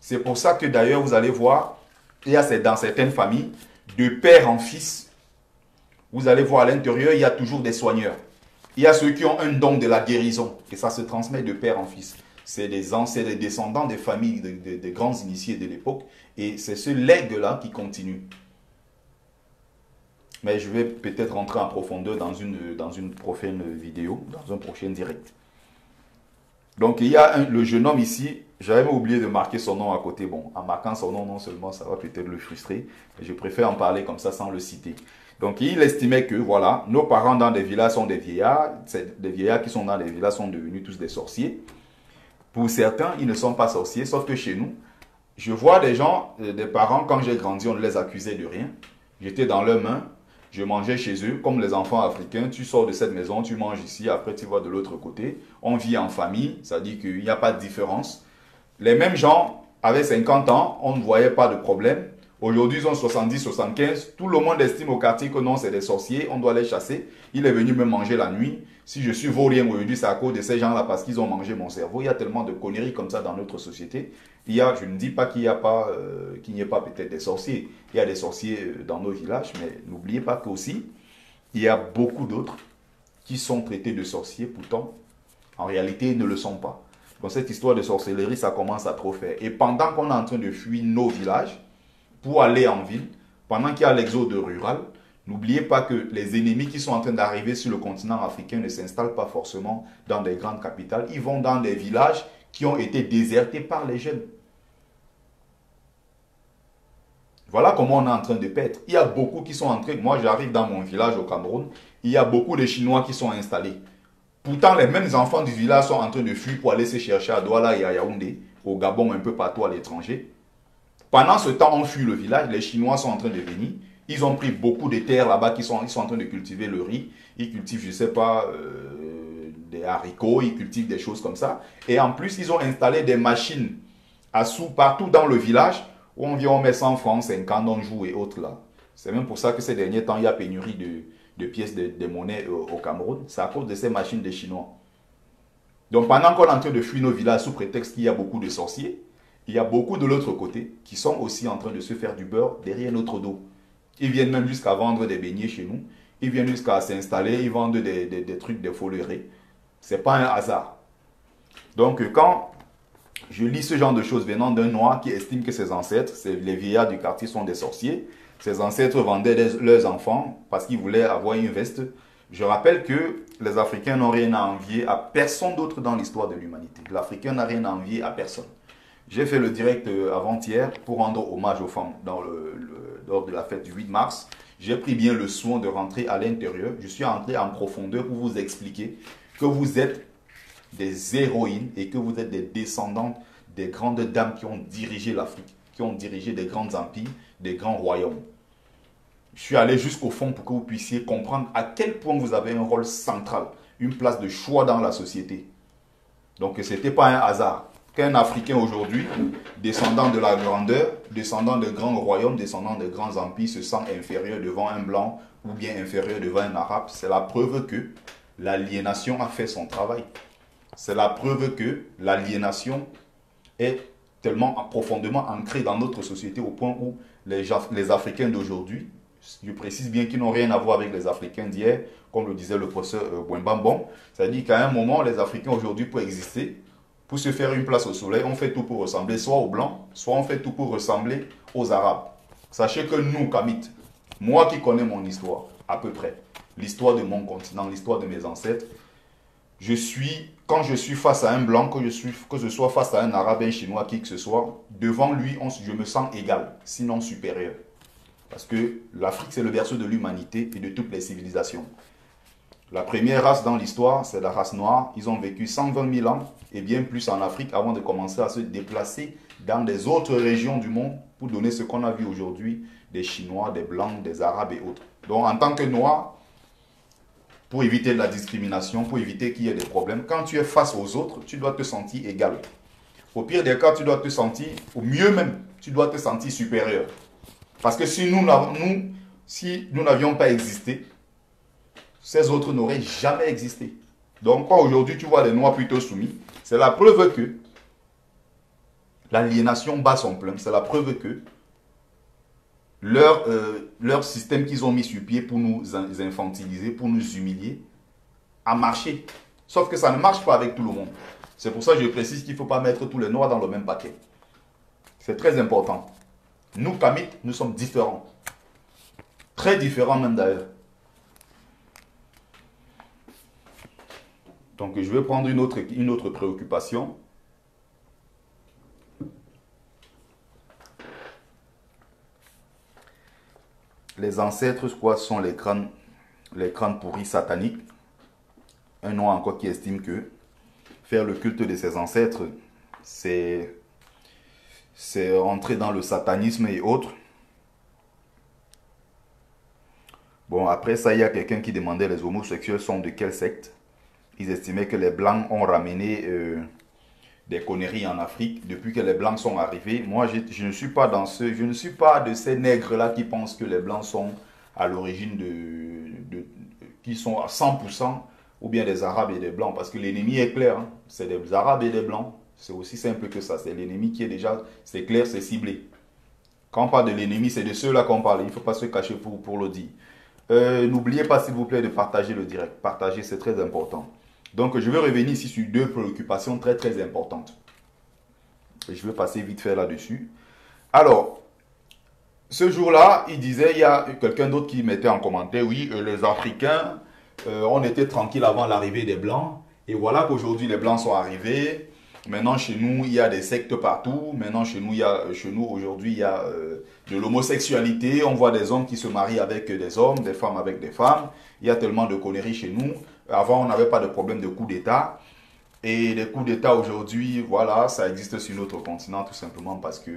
C'est pour ça que d'ailleurs, vous allez voir, il y a dans certaines familles, de père en fils, vous allez voir à l'intérieur, il y a toujours des soigneurs. Il y a ceux qui ont un don de la guérison, et ça se transmet de père en fils. C'est des descendants des familles, des grands initiés de l'époque, et c'est ce legs-là qui continue. Mais je vais peut-être rentrer en profondeur dans une prochaine vidéo, dans un prochain direct. Donc il y a le jeune homme ici, j'avais oublié de marquer son nom à côté. Bon, en marquant son nom, non seulement ça va peut-être le frustrer, mais je préfère en parler comme ça sans le citer. Donc il estimait que voilà, nos parents dans des villages sont des vieillards, des vieillards qui sont dans les villages sont devenus tous des sorciers. Pour certains, ils ne sont pas sorciers, sauf que chez nous, je vois des gens, des parents, quand j'ai grandi, on ne les accusait de rien. J'étais dans leurs mains. je mangeais chez eux, comme les enfants africains, tu sors de cette maison, tu manges ici, après tu vas de l'autre côté. On vit en famille, ça dit qu'il n'y a pas de différence. Les mêmes gens, avec 50 ans, on ne voyait pas de problème. Aujourd'hui, ils ont 70, 75. Tout le monde estime au quartier que non, c'est des sorciers, on doit les chasser. Il est venu me manger la nuit. Si je suis vaurien aujourd'hui, c'est à cause de ces gens-là parce qu'ils ont mangé mon cerveau. Il y a tellement de conneries comme ça dans notre société. Je ne dis pas qu'il n'y a pas, qu'il n'y ait pas peut-être des sorciers. Il y a des sorciers dans nos villages, mais n'oubliez pas qu'aussi, il y a beaucoup d'autres qui sont traités de sorciers, pourtant, en réalité, ils ne le sont pas. Donc cette histoire de sorcellerie, ça commence à trop faire. Et pendant qu'on est en train de fuir nos villages pour aller en ville, pendant qu'il y a l'exode rural, n'oubliez pas que les ennemis qui sont en train d'arriver sur le continent africain ne s'installent pas forcément dans des grandes capitales. Ils vont dans des villages qui ont été désertés par les jeunes. Voilà comment on est en train de perdre. Il y a beaucoup qui sont entrés. Moi, j'arrive dans mon village au Cameroun. Il y a beaucoup de Chinois qui sont installés. Pourtant, les mêmes enfants du village sont en train de fuir pour aller se chercher à Douala et à Yaoundé, au Gabon, un peu partout à l'étranger. Pendant ce temps, on fuit le village. Les Chinois sont en train de venir. Ils ont pris beaucoup de terres là-bas, ils sont en train de cultiver le riz. Ils cultivent, je ne sais pas, des haricots, ils cultivent des choses comme ça. Et en plus, ils ont installé des machines à sous partout dans le village où on met 100 francs, 50, on joue et autres là. C'est même pour ça que ces derniers temps, il y a pénurie de pièces de monnaie au Cameroun. C'est à cause de ces machines des Chinois. Donc pendant qu'on est en train de fuir nos villages sous prétexte qu'il y a beaucoup de sorciers, il y a beaucoup de l'autre côté qui sont aussi en train de se faire du beurre derrière notre dos. Ils viennent même jusqu'à vendre des beignets chez nous. Ils viennent jusqu'à s'installer, ils vendent des trucs, des foleries. Ce n'est pas un hasard. Donc quand je lis ce genre de choses venant d'un noir qui estime que ses ancêtres, les vieillards du quartier sont des sorciers, ses ancêtres vendaient leurs enfants parce qu'ils voulaient avoir une veste. Je rappelle que les Africains n'ont rien à envier à personne d'autre dans l'histoire de l'humanité. L'Africain n'a rien à envier à personne. J'ai fait le direct avant-hier pour rendre hommage aux femmes lors de la fête du 8 mars. J'ai pris bien le soin de rentrer à l'intérieur. Je suis entré en profondeur pour vous expliquer que vous êtes des héroïnes et que vous êtes des descendantes des grandes dames qui ont dirigé l'Afrique, qui ont dirigé des grands empires, des grands royaumes. Je suis allé jusqu'au fond pour que vous puissiez comprendre à quel point vous avez un rôle central, une place de choix dans la société. Donc ce n'était pas un hasard qu'un Africain aujourd'hui, descendant de la grandeur, descendant de grands royaumes, descendant de grands empires, se sent inférieur devant un blanc ou bien inférieur devant un arabe. C'est la preuve que l'aliénation a fait son travail. C'est la preuve que l'aliénation est tellement profondément ancrée dans notre société au point où les Africains d'aujourd'hui, je précise bien qu'ils n'ont rien à voir avec les Africains d'hier, comme le disait le professeur Bouembambon, c'est-à-dire qu'à un moment, les Africains aujourd'hui, pour exister, pour se faire une place au soleil, on fait tout pour ressembler soit aux Blancs, soit on fait tout pour ressembler aux Arabes. Sachez que nous, Kamit, moi qui connais mon histoire, à peu près, l'histoire de mon continent, l'histoire de mes ancêtres, quand je suis face à un Blanc, que je sois face à un Arabe, un Chinois, qui que ce soit, devant lui, je me sens égal, sinon supérieur. Parce que l'Afrique, c'est le berceau de l'humanité et de toutes les civilisations. La première race dans l'histoire, c'est la race noire. Ils ont vécu 120 000 ans et bien plus en Afrique avant de commencer à se déplacer dans des autres régions du monde pour donner ce qu'on a vu aujourd'hui, des Chinois, des Blancs, des Arabes et autres. Donc en tant que Noir, pour éviter de la discrimination, pour éviter qu'il y ait des problèmes, quand tu es face aux autres, tu dois te sentir égal. Au pire des cas, tu dois te sentir, au mieux même, tu dois te sentir supérieur. Parce que si nous n'avions pas existé, ces autres n'auraient jamais existé. Donc, quand aujourd'hui tu vois les Noirs plutôt soumis, c'est la preuve que l'aliénation bat son plein. C'est la preuve que leur système qu'ils ont mis sur pied pour nous infantiliser, pour nous humilier, a marché. Sauf que ça ne marche pas avec tout le monde. C'est pour ça que je précise qu'il ne faut pas mettre tous les Noirs dans le même paquet. C'est très important. Nous, Kamit, nous sommes différents. Très différents même d'ailleurs. Donc je vais prendre une autre préoccupation. Les ancêtres, quoi, sont les crânes pourris sataniques. Un nom encore qui estime que faire le culte de ses ancêtres, c'est entrer dans le satanisme et autres. Bon, après ça, il y a quelqu'un qui demandait les homosexuels sont de quelle secte. Ils estimaient que les Blancs ont ramené des conneries en Afrique depuis que les Blancs sont arrivés. Moi, je ne suis pas je ne suis pas de ces nègres-là qui pensent que les Blancs sont à l'origine qui sont à 100% ou bien des Arabes et des Blancs. Parce que l'ennemi est clair, hein. C'est des Arabes et des Blancs. C'est aussi simple que ça. C'est l'ennemi qui est déjà, c'est clair, c'est ciblé. Quand on parle de l'ennemi, c'est de ceux-là qu'on parle. Il ne faut pas se cacher pour le dire. N'oubliez pas, s'il vous plaît, de partager le direct. Partager, c'est très important. Donc, je vais revenir ici sur deux préoccupations très, très importantes. Je vais passer vite fait là-dessus. Alors, ce jour-là, il disait, il y a quelqu'un d'autre qui mettait en commentaire, oui, les Africains, on était tranquille avant l'arrivée des Blancs. Et voilà qu'aujourd'hui, les Blancs sont arrivés. Maintenant, chez nous, il y a des sectes partout. Maintenant, chez nous, aujourd'hui, il y a de l'homosexualité. On voit des hommes qui se marient avec des hommes, des femmes avec des femmes. Il y a tellement de conneries chez nous. Avant, on n'avait pas de problème de coup d'État. Et les coups d'État aujourd'hui, voilà, ça existe sur notre continent tout simplement parce que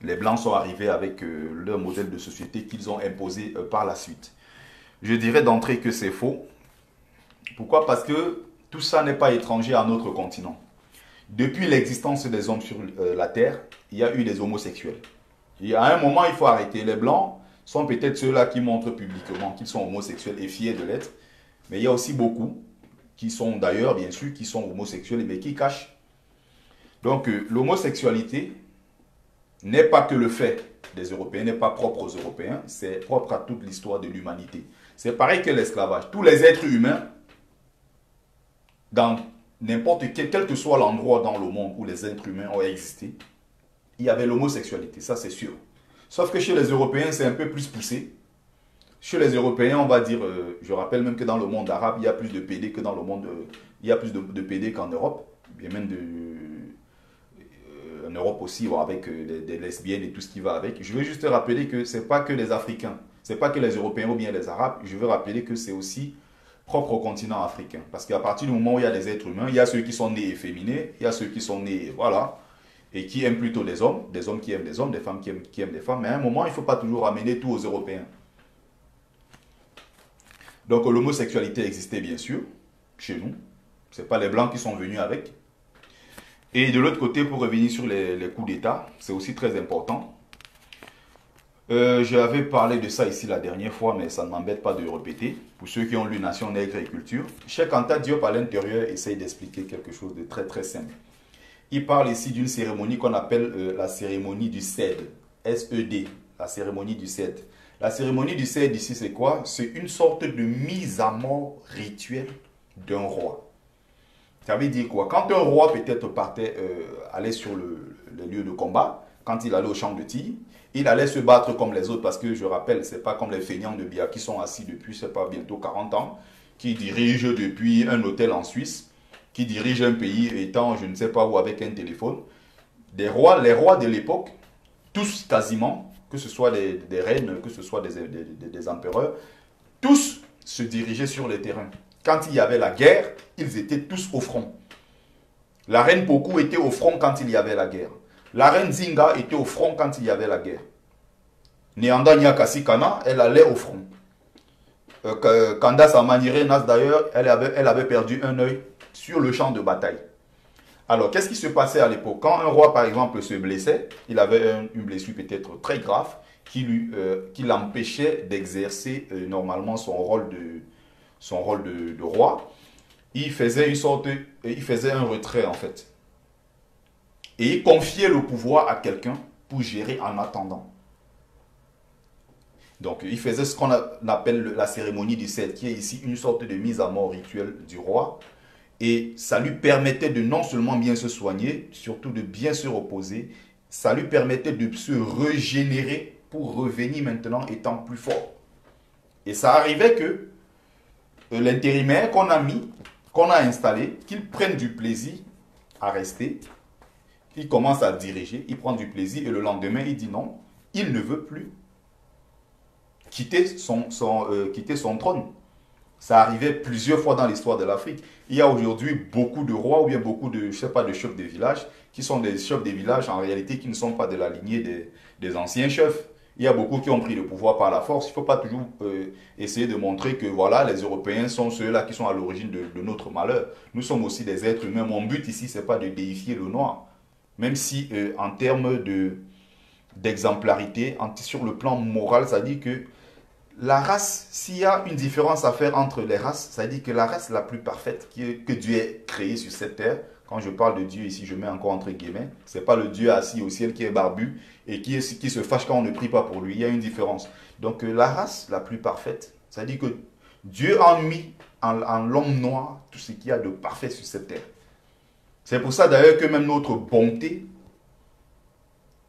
les Blancs sont arrivés avec leur modèle de société qu'ils ont imposé par la suite. Je dirais d'entrée que c'est faux. Pourquoi? Parce que tout ça n'est pas étranger à notre continent. Depuis l'existence des hommes sur la Terre, il y a eu des homosexuels. Et à un moment, il faut arrêter. Les Blancs sont peut-être ceux-là qui montrent publiquement qu'ils sont homosexuels et fiers de l'être. Mais il y a aussi beaucoup qui sont d'ailleurs, bien sûr, qui sont homosexuels, mais qui cachent. Donc, l'homosexualité n'est pas que le fait des Européens, n'est pas propre aux Européens, c'est propre à toute l'histoire de l'humanité. C'est pareil que l'esclavage. Tous les êtres humains, dans n'importe quel que soit l'endroit dans le monde où les êtres humains ont existé, il y avait l'homosexualité, ça c'est sûr. Sauf que chez les Européens, c'est un peu plus poussé. Chez les Européens, on va dire, je rappelle même que dans le monde arabe, il y a plus de PD que dans le monde, il y a plus de PD qu'en Europe, et même en Europe aussi, avec des lesbiennes et tout ce qui va avec. Je veux juste rappeler que ce n'est pas que les Africains, ce n'est pas que les Européens ou bien les Arabes, je veux rappeler que c'est aussi propre au continent africain. Parce qu'à partir du moment où il y a des êtres humains, il y a ceux qui sont nés efféminés, il y a ceux qui sont nés, voilà, et qui aiment plutôt des hommes qui aiment des hommes, des femmes qui aiment des femmes. Mais à un moment, il ne faut pas toujours ramener tout aux Européens. Donc l'homosexualité existait bien sûr, chez nous. Ce n'est pas les Blancs qui sont venus avec. Et de l'autre côté, pour revenir sur les coups d'État, c'est aussi très important. J'avais parlé de ça ici la dernière fois, mais ça ne m'embête pas de le répéter. Pour ceux qui ont lu Nation Nègre et Culture, Cheikh Anta Diop à l'intérieur essaye d'expliquer quelque chose de très très simple. Il parle ici d'une cérémonie qu'on appelle la cérémonie du CED, S-E-D, la cérémonie du CED. La cérémonie du CED ici, c'est quoi? C'est une sorte de mise à mort rituelle d'un roi. Ça veut dire quoi? Quand un roi peut-être allait sur le lieu de combat, quand il allait au champ de tir, il allait se battre comme les autres parce que je rappelle, c'est pas comme les feignants de Bia qui sont assis depuis, c'est pas bientôt 40 ans, qui dirigent depuis un hôtel en Suisse, qui dirigent un pays étant je ne sais pas où avec un téléphone. Les rois de l'époque, tous quasiment, que ce soit des reines, que ce soit des empereurs, tous se dirigeaient sur les terrains. Quand il y avait la guerre, ils étaient tous au front. La reine Pokou était au front quand il y avait la guerre. La reine Zinga était au front quand il y avait la guerre. Nyanda Nyakasi Kana, elle allait au front. Candace Amaniré Nas d'ailleurs, elle avait perdu un œil sur le champ de bataille. Alors, qu'est-ce qui se passait à l'époque? Quand un roi, par exemple, se blessait, il avait une blessure peut-être très grave qui l'empêchait d'exercer normalement son rôle de roi. Il faisait un retrait en fait. Et il confiait le pouvoir à quelqu'un pour gérer en attendant. Donc, il faisait ce qu'on appelle la cérémonie du Cèdre, qui est ici une sorte de mise à mort rituelle du roi. Et ça lui permettait de non seulement bien se soigner, surtout de bien se reposer. Ça lui permettait de se régénérer pour revenir maintenant étant plus fort. Et ça arrivait que l'intérimaire qu'on a installé, qu'il prenne du plaisir à rester. Il commence à diriger, il prend du plaisir et le lendemain, il dit non, il ne veut plus quitter son trône. Ça arrivait plusieurs fois dans l'histoire de l'Afrique. Il y a aujourd'hui beaucoup de rois ou bien beaucoup de, je sais pas, de chefs de village qui sont des chefs de village en réalité qui ne sont pas de la lignée des anciens chefs. Il y a beaucoup qui ont pris le pouvoir par la force. Il ne faut pas toujours essayer de montrer que voilà, les Européens sont ceux-là qui sont à l'origine de notre malheur. Nous sommes aussi des êtres humains. Mon but ici, ce n'est pas de déifier le noir. Même si en termes d'exemplarité, sur le plan moral, ça dit que la race, s'il y a une différence à faire entre les races, ça dit que la race la plus parfaite que Dieu ait créée sur cette terre, quand je parle de Dieu ici, je mets encore entre guillemets, c'est pas le Dieu assis au ciel qui est barbu et qui se fâche quand on ne prie pas pour lui. Il y a une différence. Donc la race la plus parfaite, ça dit que Dieu a mis en l'homme noir tout ce qu'il y a de parfait sur cette terre. C'est pour ça d'ailleurs que même notre bonté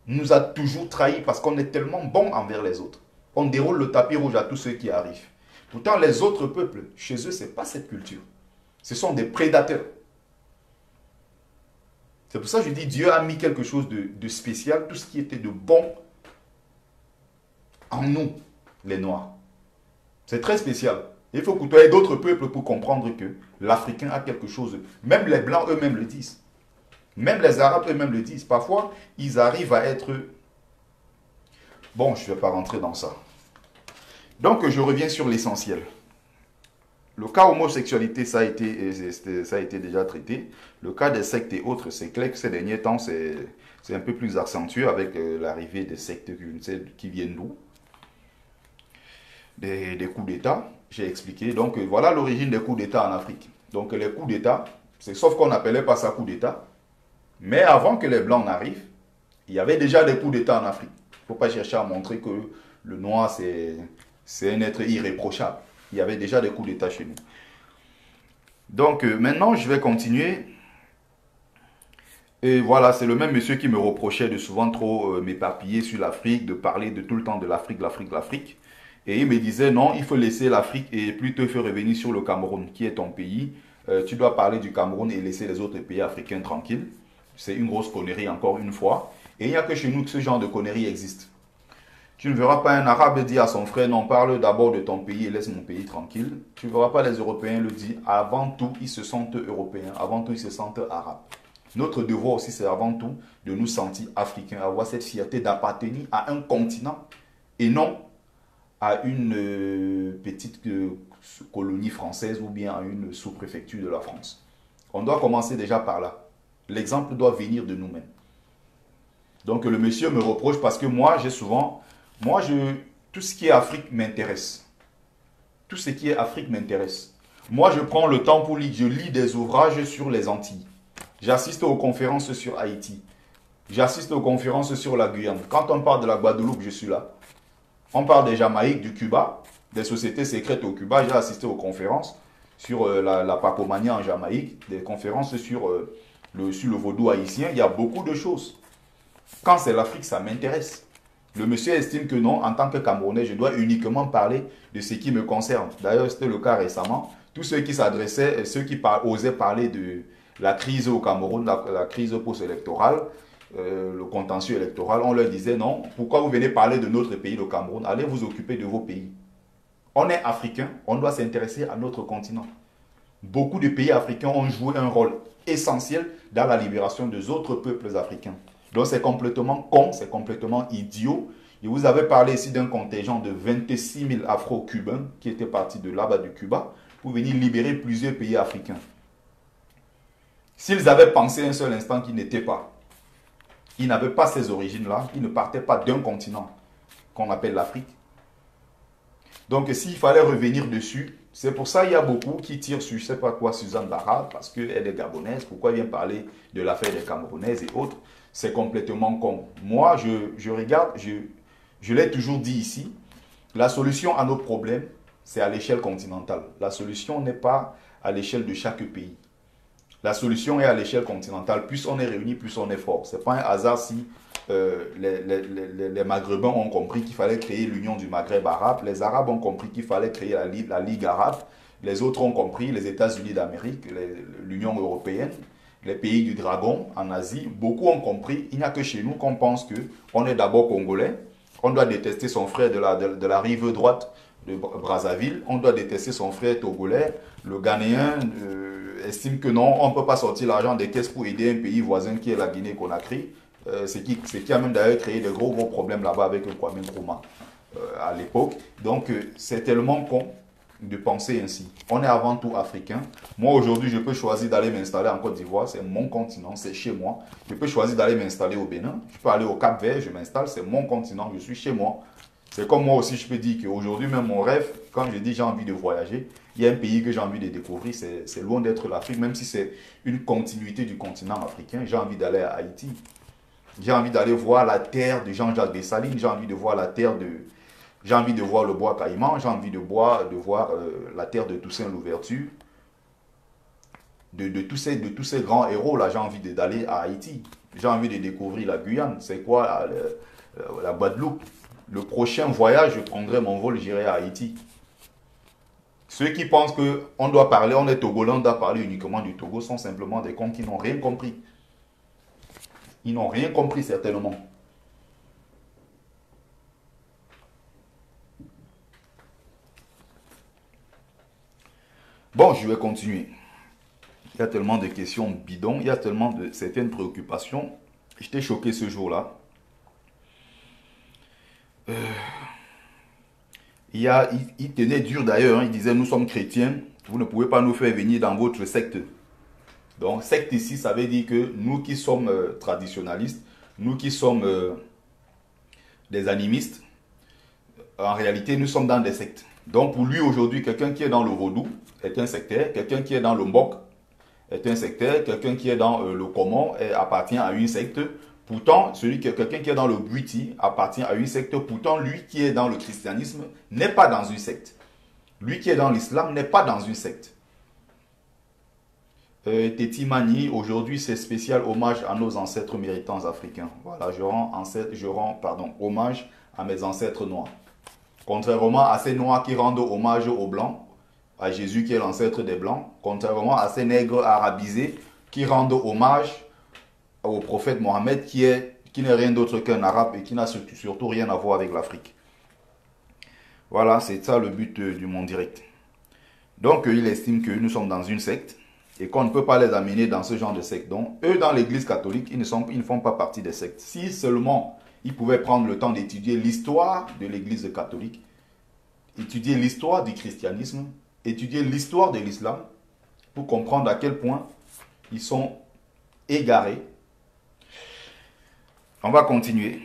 nous a toujours trahis parce qu'on est tellement bon envers les autres. On déroule le tapis rouge à tous ceux qui arrivent. Pourtant, les autres peuples, chez eux, ce n'est pas cette culture. Ce sont des prédateurs. C'est pour ça que je dis Dieu a mis quelque chose de spécial, tout ce qui était de bon en nous, les Noirs. C'est très spécial. Il faut côtoyer d'autres peuples pour comprendre que l'Africain a quelque chose. Même les Blancs eux-mêmes le disent. Même les Arabes eux-mêmes le disent. Parfois, ils arrivent à être... Bon, je ne vais pas rentrer dans ça. Donc, je reviens sur l'essentiel. Le cas homosexualité, ça a été déjà traité. Le cas des sectes et autres, c'est clair que ces derniers temps, c'est un peu plus accentué avec l'arrivée des sectes qui viennent d'où? Des coups d'État, j'ai expliqué. Donc, voilà l'origine des coups d'État en Afrique. Donc, les coups d'État, sauf qu'on n'appelait pas ça coup d'État. Mais avant que les Blancs n'arrivent, il y avait déjà des coups d'État en Afrique. Il ne faut pas chercher à montrer que le noir, c'est un être irréprochable. Il y avait déjà des coups d'État chez nous. Donc, maintenant, je vais continuer. Et voilà, c'est le même monsieur qui me reprochait de souvent trop m'éparpiller sur l'Afrique, de parler de tout le temps de l'Afrique, l'Afrique, l'Afrique. Et il me disait, non, il faut laisser l'Afrique et plutôt il faut revenir sur le Cameroun, qui est ton pays. Tu dois parler du Cameroun et laisser les autres pays africains tranquilles. C'est une grosse connerie, encore une fois. Et il n'y a que chez nous que ce genre de conneries existe. Tu ne verras pas un Arabe dire à son frère, non, parle d'abord de ton pays et laisse mon pays tranquille. Tu ne verras pas les Européens le dire. Avant tout, ils se sentent Européens. Avant tout, ils se sentent Arabes. Notre devoir aussi, c'est avant tout de nous sentir Africains, avoir cette fierté d'appartenir à un continent et non à une petite colonie française ou bien à une sous-préfecture de la France. On doit commencer déjà par là. L'exemple doit venir de nous-mêmes. Donc le monsieur me reproche parce que moi, tout ce qui est Afrique m'intéresse. Tout ce qui est Afrique m'intéresse. Moi, je prends le temps pour lire, je lis des ouvrages sur les Antilles. J'assiste aux conférences sur Haïti. J'assiste aux conférences sur la Guyane. Quand on parle de la Guadeloupe, je suis là. On parle des Jamaïques, du Cuba, des sociétés secrètes au Cuba. J'ai assisté aux conférences sur la Pacomania en Jamaïque, des conférences sur le vaudou haïtien. Il y a beaucoup de choses. Quand c'est l'Afrique, ça m'intéresse. Le monsieur estime que non, en tant que Camerounais, je dois uniquement parler de ce qui me concerne. D'ailleurs, c'était le cas récemment. Tous ceux qui s'adressaient, ceux qui osaient parler de la crise au Cameroun, la crise post-électorale, le contentieux électoral, on leur disait non, pourquoi vous venez parler de notre pays, le Cameroun? Allez vous occuper de vos pays. On est africain, on doit s'intéresser à notre continent. Beaucoup de pays africains ont joué un rôle essentiel dans la libération des autres peuples africains. Donc c'est complètement con, c'est complètement idiot. Et vous avez parlé ici d'un contingent de 26 000 Afro-Cubains qui étaient partis de là-bas du Cuba pour venir libérer plusieurs pays africains. S'ils avaient pensé un seul instant qu'ils n'étaient pas, ils n'avaient pas ces origines-là, ils ne partaient pas d'un continent qu'on appelle l'Afrique. Donc s'il fallait revenir dessus, c'est pour ça qu'il y a beaucoup qui tirent sur, je ne sais pas quoi, Suzanne Barra, parce qu'elle est gabonaise, pourquoi elle vient parler de l'affaire des Camerounaises et autres. C'est complètement con. Moi, je regarde, je l'ai toujours dit ici, la solution à nos problèmes, c'est à l'échelle continentale. La solution n'est pas à l'échelle de chaque pays. La solution est à l'échelle continentale. Plus on est réunis, plus on est fort. Ce n'est pas un hasard si les Maghrébins ont compris qu'il fallait créer l'Union du Maghreb arabe. Les Arabes ont compris qu'il fallait créer la Ligue arabe. Les autres ont compris, les États-Unis d'Amérique, l'Union européenne, les pays du dragon en Asie. Beaucoup ont compris. Il n'y a que chez nous qu'on pense qu'on est d'abord congolais. On doit détester son frère de la rive droite de Brazzaville. On doit détester son frère togolais. Le Ghanéen estime que non, on ne peut pas sortir l'argent des caisses pour aider un pays voisin qui est la Guinée-Conakry. ce qui a même d'ailleurs créé de gros problèmes là-bas avec Kwame Nkrumah à l'époque. Donc c'est tellement con de penser ainsi. On est avant tout africain. Moi aujourd'hui je peux choisir d'aller m'installer en Côte d'Ivoire, c'est mon continent, c'est chez moi. Je peux choisir d'aller m'installer au Bénin, je peux aller au Cap-Vert, je m'installe, c'est mon continent, je suis chez moi. C'est comme moi aussi je peux dire qu'aujourd'hui même mon rêve, quand je dis j'ai envie de voyager, il y a un pays que j'ai envie de découvrir, c'est loin d'être l'Afrique, même si c'est une continuité du continent africain, j'ai envie d'aller à Haïti. J'ai envie d'aller voir la terre de Jean-Jacques Dessalines, j'ai envie de voir la terre de... J'ai envie de voir le bois Caïman, j'ai envie de voir la terre de Toussaint Louverture, de tous ces grands héros là, j'ai envie d'aller à Haïti. J'ai envie de découvrir la Guyane, c'est quoi la Guadeloupe. Le prochain voyage, je prendrai mon vol, j'irai à Haïti. Ceux qui pensent qu'on doit parler, on est Togolais, on doit parler uniquement du Togo, sont simplement des cons qui n'ont rien compris. Ils n'ont rien compris certainement. Bon, je vais continuer. Il y a tellement de questions bidons, il y a tellement de certaines préoccupations. J'étais choqué ce jour-là. Il tenait dur d'ailleurs, hein, il disait nous sommes chrétiens, vous ne pouvez pas nous faire venir dans votre secte. Donc secte ici, ça veut dire que nous qui sommes traditionalistes, nous qui sommes des animistes, en réalité nous sommes dans des sectes. Donc pour lui aujourd'hui, quelqu'un qui est dans le vaudou est un sectaire, quelqu'un qui est dans le mbok est un sectaire, quelqu'un qui est dans le Komon appartient à une secte. Pourtant, quelqu'un qui est dans le Bwiti appartient à une secte. Pourtant, lui qui est dans le christianisme n'est pas dans une secte. Lui qui est dans l'islam n'est pas dans une secte. Teti Mani, aujourd'hui c'est spécial hommage à nos ancêtres méritants africains. Voilà, je rends hommage à mes ancêtres noirs. Contrairement à ces noirs qui rendent hommage aux blancs, à Jésus qui est l'ancêtre des blancs, contrairement à ces nègres arabisés qui rendent hommage au prophète Mohammed qui n'est rien d'autre qu'un arabe et qui n'a surtout rien à voir avec l'Afrique. Voilà, c'est ça le but du Monde Direct. Donc il estime que nous sommes dans une secte et qu'on ne peut pas les amener dans ce genre de secte. Donc eux dans l'église catholique, ils ne font pas partie des sectes. Si seulement ils pouvaient prendre le temps d'étudier l'histoire de l'église catholique, étudier l'histoire du christianisme, étudier l'histoire de l'islam pour comprendre à quel point ils sont égarés. On va continuer.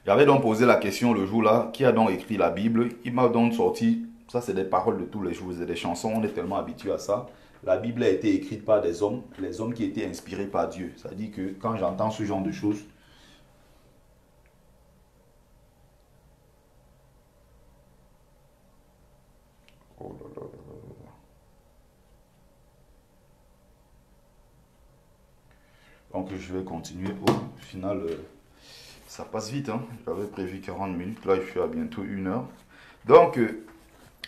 J'avais donc posé la question le jour-là, qui a donc écrit la Bible? Il m'a donc sorti, ça c'est des paroles de tous les jours, c'est des chansons, on est tellement habitué à ça. La Bible a été écrite par des hommes, les hommes qui étaient inspirés par Dieu. Ça dit que quand j'entends ce genre de choses, oh là là là là. Donc je vais continuer. Au final, ça passe vite. Hein. J'avais prévu 40 minutes. Là, je suis à bientôt 1 heure. Donc,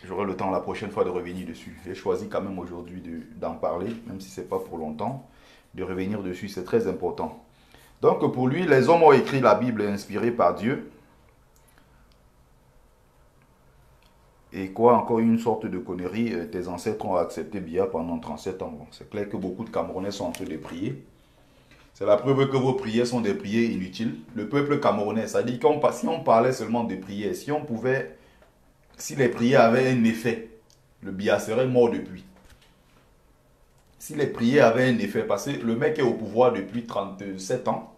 j'aurai le temps la prochaine fois de revenir dessus. J'ai choisi quand même aujourd'hui d'en parler, même si ce n'est pas pour longtemps. De revenir dessus, c'est très important. Donc, pour lui, les hommes ont écrit la Bible inspirée par Dieu. Et quoi, encore une sorte de connerie, tes ancêtres ont accepté Biya pendant 37 ans. Bon, c'est clair que beaucoup de Camerounais sont en train de prier. C'est la preuve que vos prières sont des prières inutiles. Le peuple camerounais, ça dit que si on parlait seulement de prières, si les prières avaient un effet, le Biya serait mort depuis. Si les prières avaient un effet, parce que le mec est au pouvoir depuis 37 ans,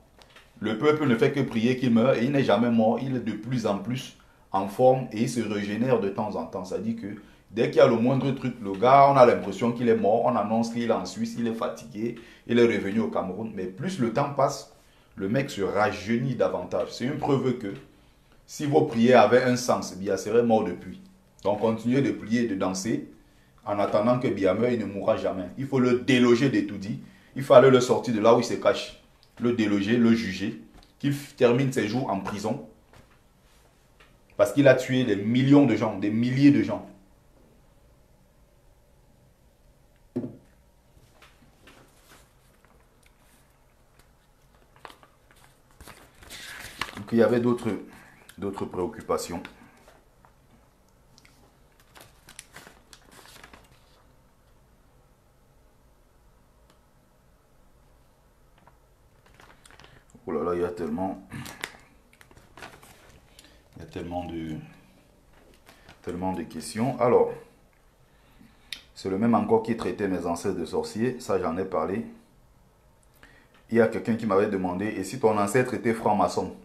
le peuple ne fait que prier qu'il meurt et il n'est jamais mort, il est de plus en plus en forme et il se régénère de temps en temps. Ça dit que dès qu'il y a le moindre truc, le gars, on a l'impression qu'il est mort, on annonce qu'il est en Suisse, il est fatigué, il est revenu au Cameroun. Mais plus le temps passe, le mec se rajeunit davantage. C'est une preuve que si vos prières avaient un sens, Biya serait mort depuis. Donc continuez de prier et de danser en attendant que Biya meure, il ne mourra jamais. Il faut le déloger de tout dit. Il fallait le sortir de là où il se cache. Le déloger, le juger, qu'il termine ses jours en prison. Parce qu'il a tué des millions de gens, des milliers de gens. Donc il y avait d'autres préoccupations. Oh là là, il y a tellement de questions. Alors, c'est le même encore qui traitait mes ancêtres de sorciers. Ça, j'en ai parlé. Il y a quelqu'un qui m'avait demandé, et si ton ancêtre était franc-maçon,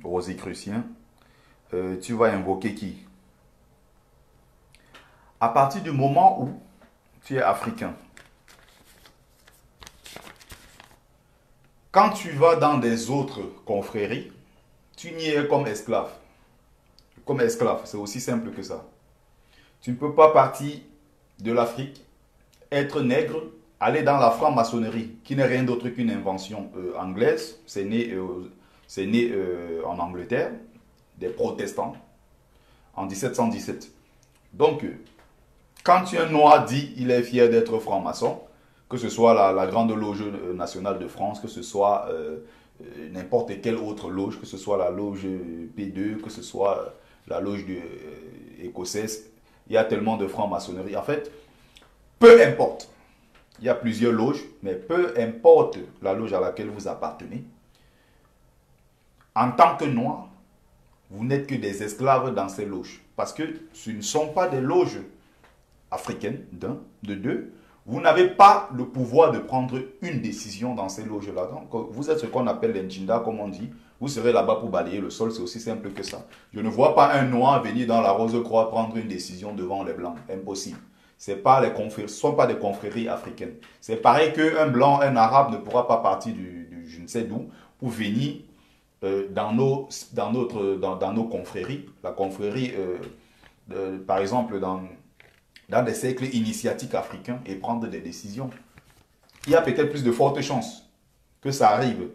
rosicrucien, tu vas invoquer qui? À partir du moment où tu es africain, quand tu vas dans des autres confréries, tu n'y es comme esclave. Comme esclave, c'est aussi simple que ça. Tu ne peux pas partir de l'Afrique, être nègre, aller dans la franc-maçonnerie, qui n'est rien d'autre qu'une invention anglaise. C'est né en Angleterre, des protestants, en 1717. Donc, quand un noir dit il est fier d'être franc-maçon, que ce soit la Grande Loge nationale de France, que ce soit n'importe quelle autre loge, que ce soit la loge P2, que ce soit la loge écossaise, il y a tellement de franc-maçonnerie. En fait, peu importe, il y a plusieurs loges, mais peu importe la loge à laquelle vous appartenez, en tant que noir, vous n'êtes que des esclaves dans ces loges. Parce que ce ne sont pas des loges africaines, d'un, de deux. Vous n'avez pas le pouvoir de prendre une décision dans ces loges-là. Donc, vous êtes ce qu'on appelle les Njinda, comme on dit. Vous serez là-bas pour balayer le sol, c'est aussi simple que ça. Je ne vois pas un noir venir dans la Rose-Croix prendre une décision devant les blancs. Impossible. Ce ne sont pas des confréries africaines. C'est pareil qu'un blanc, un arabe ne pourra pas partir du je ne sais d'où pour venir dans nos confréries. La confrérie, par exemple, dans des cercles initiatiques africains et prendre des décisions. Il y a peut-être plus de fortes chances que ça arrive,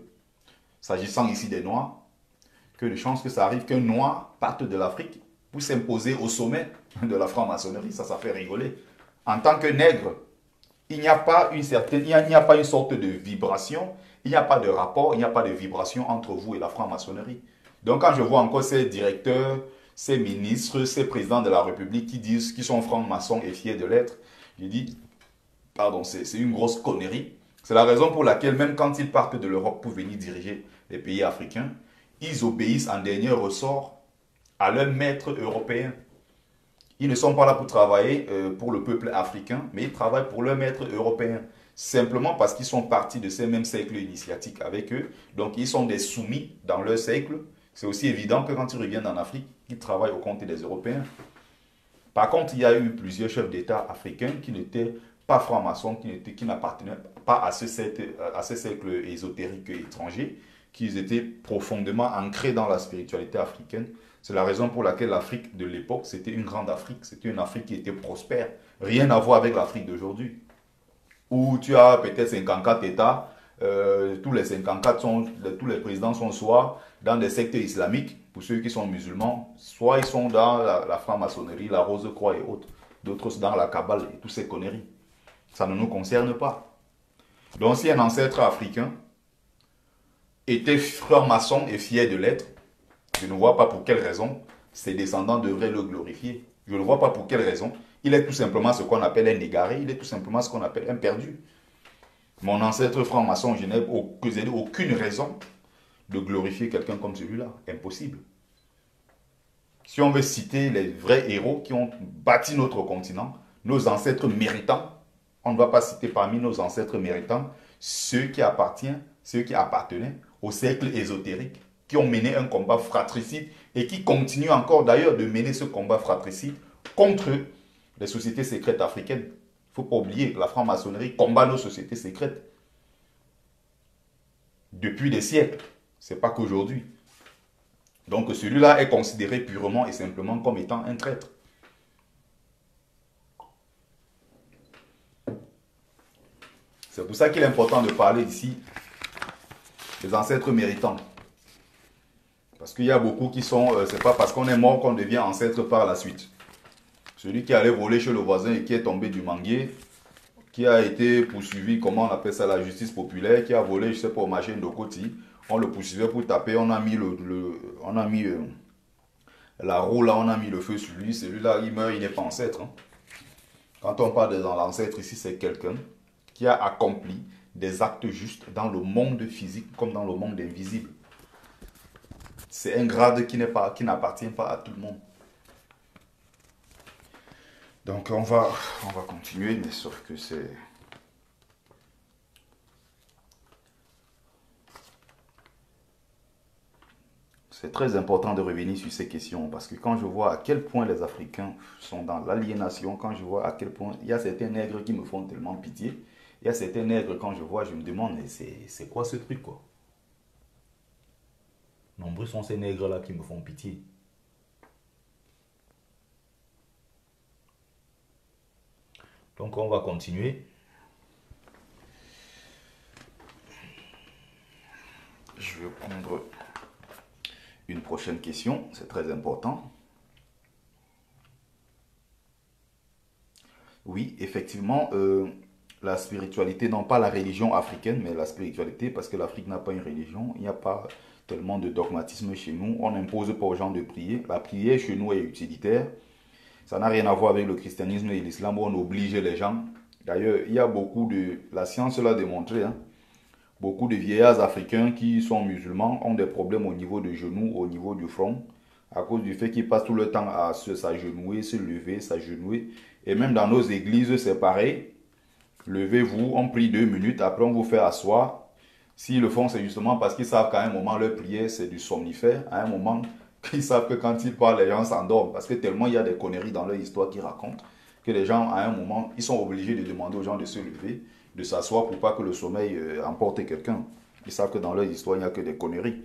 s'agissant ici des Noirs, que de chances que ça arrive qu'un Noir parte de l'Afrique pour s'imposer au sommet de la franc-maçonnerie. Ça fait rigoler. En tant que nègre, il n'y a pas une sorte de vibration, il n'y a pas de rapport, il n'y a pas de vibration entre vous et la franc-maçonnerie. Donc quand je vois encore ces directeurs, ces ministres, ces présidents de la République qui disent qu'ils sont francs-maçons et fiers de l'être, je dis, pardon, c'est une grosse connerie. C'est la raison pour laquelle même quand ils partent de l'Europe pour venir diriger les pays africains, ils obéissent en dernier ressort à leurs maîtres européens. Ils ne sont pas là pour travailler pour le peuple africain, mais ils travaillent pour leurs maîtres européens. Simplement parce qu'ils sont partis de ces mêmes cercles initiatiques avec eux. Donc ils sont des soumis dans leur cercle. C'est aussi évident que quand ils reviennent en Afrique, ils travaillent au compte des Européens. Par contre, il y a eu plusieurs chefs d'État africains qui n'étaient pas francs-maçons, qui n'appartenaient pas à ce cercle ésotérique étranger, qui étaient profondément ancrés dans la spiritualité africaine. C'est la raison pour laquelle l'Afrique de l'époque, c'était une grande Afrique. C'était une Afrique qui était prospère. Rien à voir avec l'Afrique d'aujourd'hui. Où tu as peut-être 54 États, tous les 54 tous les présidents sont soit dans des sectes islamiques, pour ceux qui sont musulmans, soit ils sont dans la franc-maçonnerie, la Rose-Croix et autres. D'autres dans la Kabbale et toutes ces conneries. Ça ne nous concerne pas. Donc si un ancêtre africain était franc-maçon et fier de l'être, je ne vois pas pour quelle raison ses descendants devraient le glorifier. Je ne vois pas pour quelle raison. Il est tout simplement ce qu'on appelle un égaré, il est tout simplement ce qu'on appelle un perdu. Mon ancêtre franc-maçon, je n'ai aucune raison de glorifier quelqu'un comme celui-là. Impossible. Si on veut citer les vrais héros qui ont bâti notre continent, nos ancêtres méritants, on ne va pas citer parmi nos ancêtres méritants ceux qui appartenaient au cercle ésotérique, qui ont mené un combat fratricide et qui continuent encore d'ailleurs de mener ce combat fratricide contre les sociétés secrètes africaines. Il ne faut pas oublier que la franc-maçonnerie combat nos sociétés secrètes depuis des siècles. Ce n'est pas qu'aujourd'hui. Donc celui-là est considéré purement et simplement comme étant un traître. C'est pour ça qu'il est important de parler ici des ancêtres méritants. Parce qu'il y a beaucoup qui sont, c'est pas parce qu'on est mort qu'on devient ancêtre par la suite. Celui qui allait voler chez le voisin et qui est tombé du manguier, qui a été poursuivi, comment on appelle ça, la justice populaire, qui a volé, je sais pas, au marché Ndokoti, on le poursuivait pour taper, on a mis la roue là, on a mis le feu sur lui, celui-là il meurt, il n'est pas ancêtre. Hein. Quand on parle de l'ancêtre ici, c'est quelqu'un qui a accompli des actes justes dans le monde physique comme dans le monde invisible. C'est un grade qui n'appartient pas à tout le monde. Donc on va continuer, mais sauf que c'est très important de revenir sur ces questions parce que quand je vois à quel point les Africains sont dans l'aliénation, quand je vois à quel point il y a certains nègres qui me font tellement pitié, il y a certains nègres quand je vois, je me demande, mais c'est quoi ce truc quoi? Nombreux sont ces nègres-là qui me font pitié. Donc on va continuer. Je vais prendre une prochaine question, c'est très important. Oui, effectivement, la spiritualité, non pas la religion africaine, mais la spiritualité, parce que l'Afrique n'a pas une religion, il n'y a pas tellement de dogmatisme chez nous, on n'impose pas aux gens de prier. La prière chez nous est utilitaire, ça n'a rien à voir avec le christianisme et l'islam où on oblige les gens. D'ailleurs, il y a beaucoup de... La science l'a démontré, hein, beaucoup de vieillards africains qui sont musulmans ont des problèmes au niveau du genou, au niveau du front, à cause du fait qu'ils passent tout le temps à s'agenouiller, se lever, s'agenouiller. Et même dans nos églises, c'est pareil. Levez-vous, on prie 2 minutes, après on vous fait asseoir. S'ils le font, c'est justement parce qu'ils savent qu'à un moment, leur prière, c'est du somnifère. À un moment, ils savent que quand ils parlent, les gens s'endorment. Parce que tellement il y a des conneries dans leur histoire qu'ils racontent, que les gens, à un moment, ils sont obligés de demander aux gens de se lever, de s'asseoir pour pas que le sommeil emporte quelqu'un. Ils savent que dans leur histoire, il n'y a que des conneries.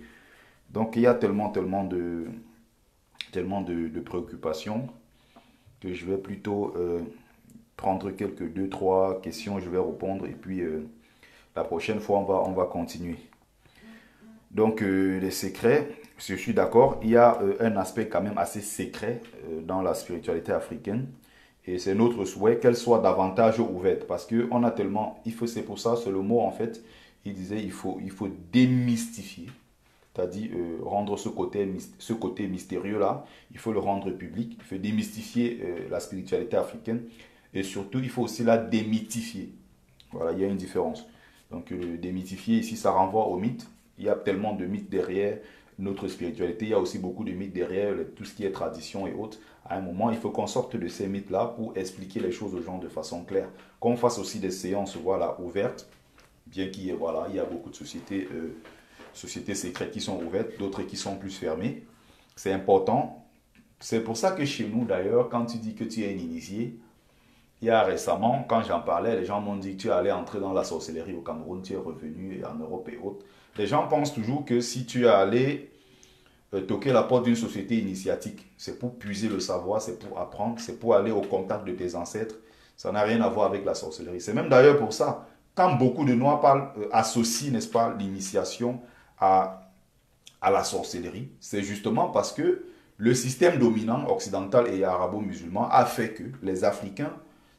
Donc il y a tellement de préoccupations que je vais plutôt prendre quelques 2, 3 questions, je vais répondre et puis la prochaine fois on va continuer. Donc les secrets, je suis d'accord, il y a un aspect quand même assez secret dans la spiritualité africaine et c'est notre souhait qu'elle soit davantage ouverte parce que on a tellement, c'est pour ça, c'est le mot en fait, il disait il faut démystifier. C'est-à-dire rendre ce côté mystérieux-là, il faut le rendre public, il faut démystifier la spiritualité africaine et surtout, il faut aussi la démythifier. Voilà, il y a une différence. Donc, démythifier, ici, ça renvoie au mythe. Il y a tellement de mythes derrière notre spiritualité. Il y a aussi beaucoup de mythes derrière tout ce qui est tradition et autres. À un moment, il faut qu'on sorte de ces mythes-là pour expliquer les choses aux gens de façon claire. Qu'on fasse aussi des séances voilà, ouvertes, bien qu'il y ait, voilà, il y a beaucoup de sociétés secrètes qui sont ouvertes, d'autres qui sont plus fermées. C'est important. C'est pour ça que chez nous, d'ailleurs, quand tu dis que tu es un initié, il y a récemment, quand j'en parlais, les gens m'ont dit que tu allais entrer dans la sorcellerie au Cameroun, tu es revenu en Europe et autres. Les gens pensent toujours que si tu es allé toquer la porte d'une société initiatique, c'est pour puiser le savoir, c'est pour apprendre, c'est pour aller au contact de tes ancêtres. Ça n'a rien à voir avec la sorcellerie. C'est même d'ailleurs pour ça, quand beaucoup de Noirs associent, n'est-ce pas, l'initiation à la sorcellerie, c'est justement parce que le système dominant occidental et arabo-musulman a fait que les Africains,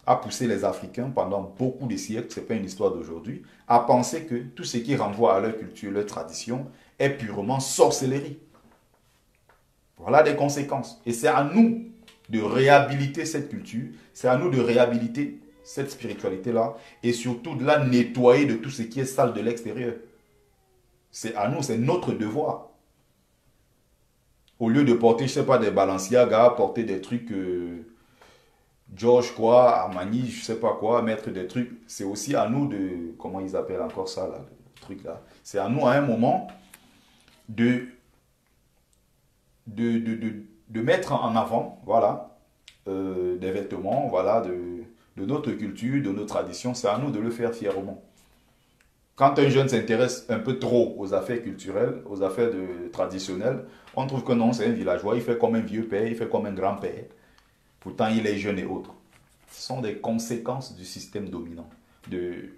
a poussé les Africains pendant beaucoup de siècles, ce n'est pas une histoire d'aujourd'hui, à penser que tout ce qui renvoie à leur culture, leur tradition, est purement sorcellerie. Voilà des conséquences. Et c'est à nous de réhabiliter cette culture, c'est à nous de réhabiliter cette spiritualité-là, et surtout de la nettoyer de tout ce qui est sale de l'extérieur. C'est à nous, c'est notre devoir. Au lieu de porter, je ne sais pas, des Balenciaga, porter des trucs George quoi, Armani, je ne sais pas quoi, mettre des trucs, c'est aussi à nous de, comment ils appellent encore ça, là, le truc là. C'est à nous à un moment de mettre en avant, voilà, des vêtements, voilà, de notre culture, de nos traditions. C'est à nous de le faire fièrement. Quand un jeune s'intéresse un peu trop aux affaires culturelles, aux affaires traditionnelles, on trouve que non, c'est un villageois, il fait comme un vieux père, il fait comme un grand-père. Pourtant, il est jeune et autre. Ce sont des conséquences du système dominant, de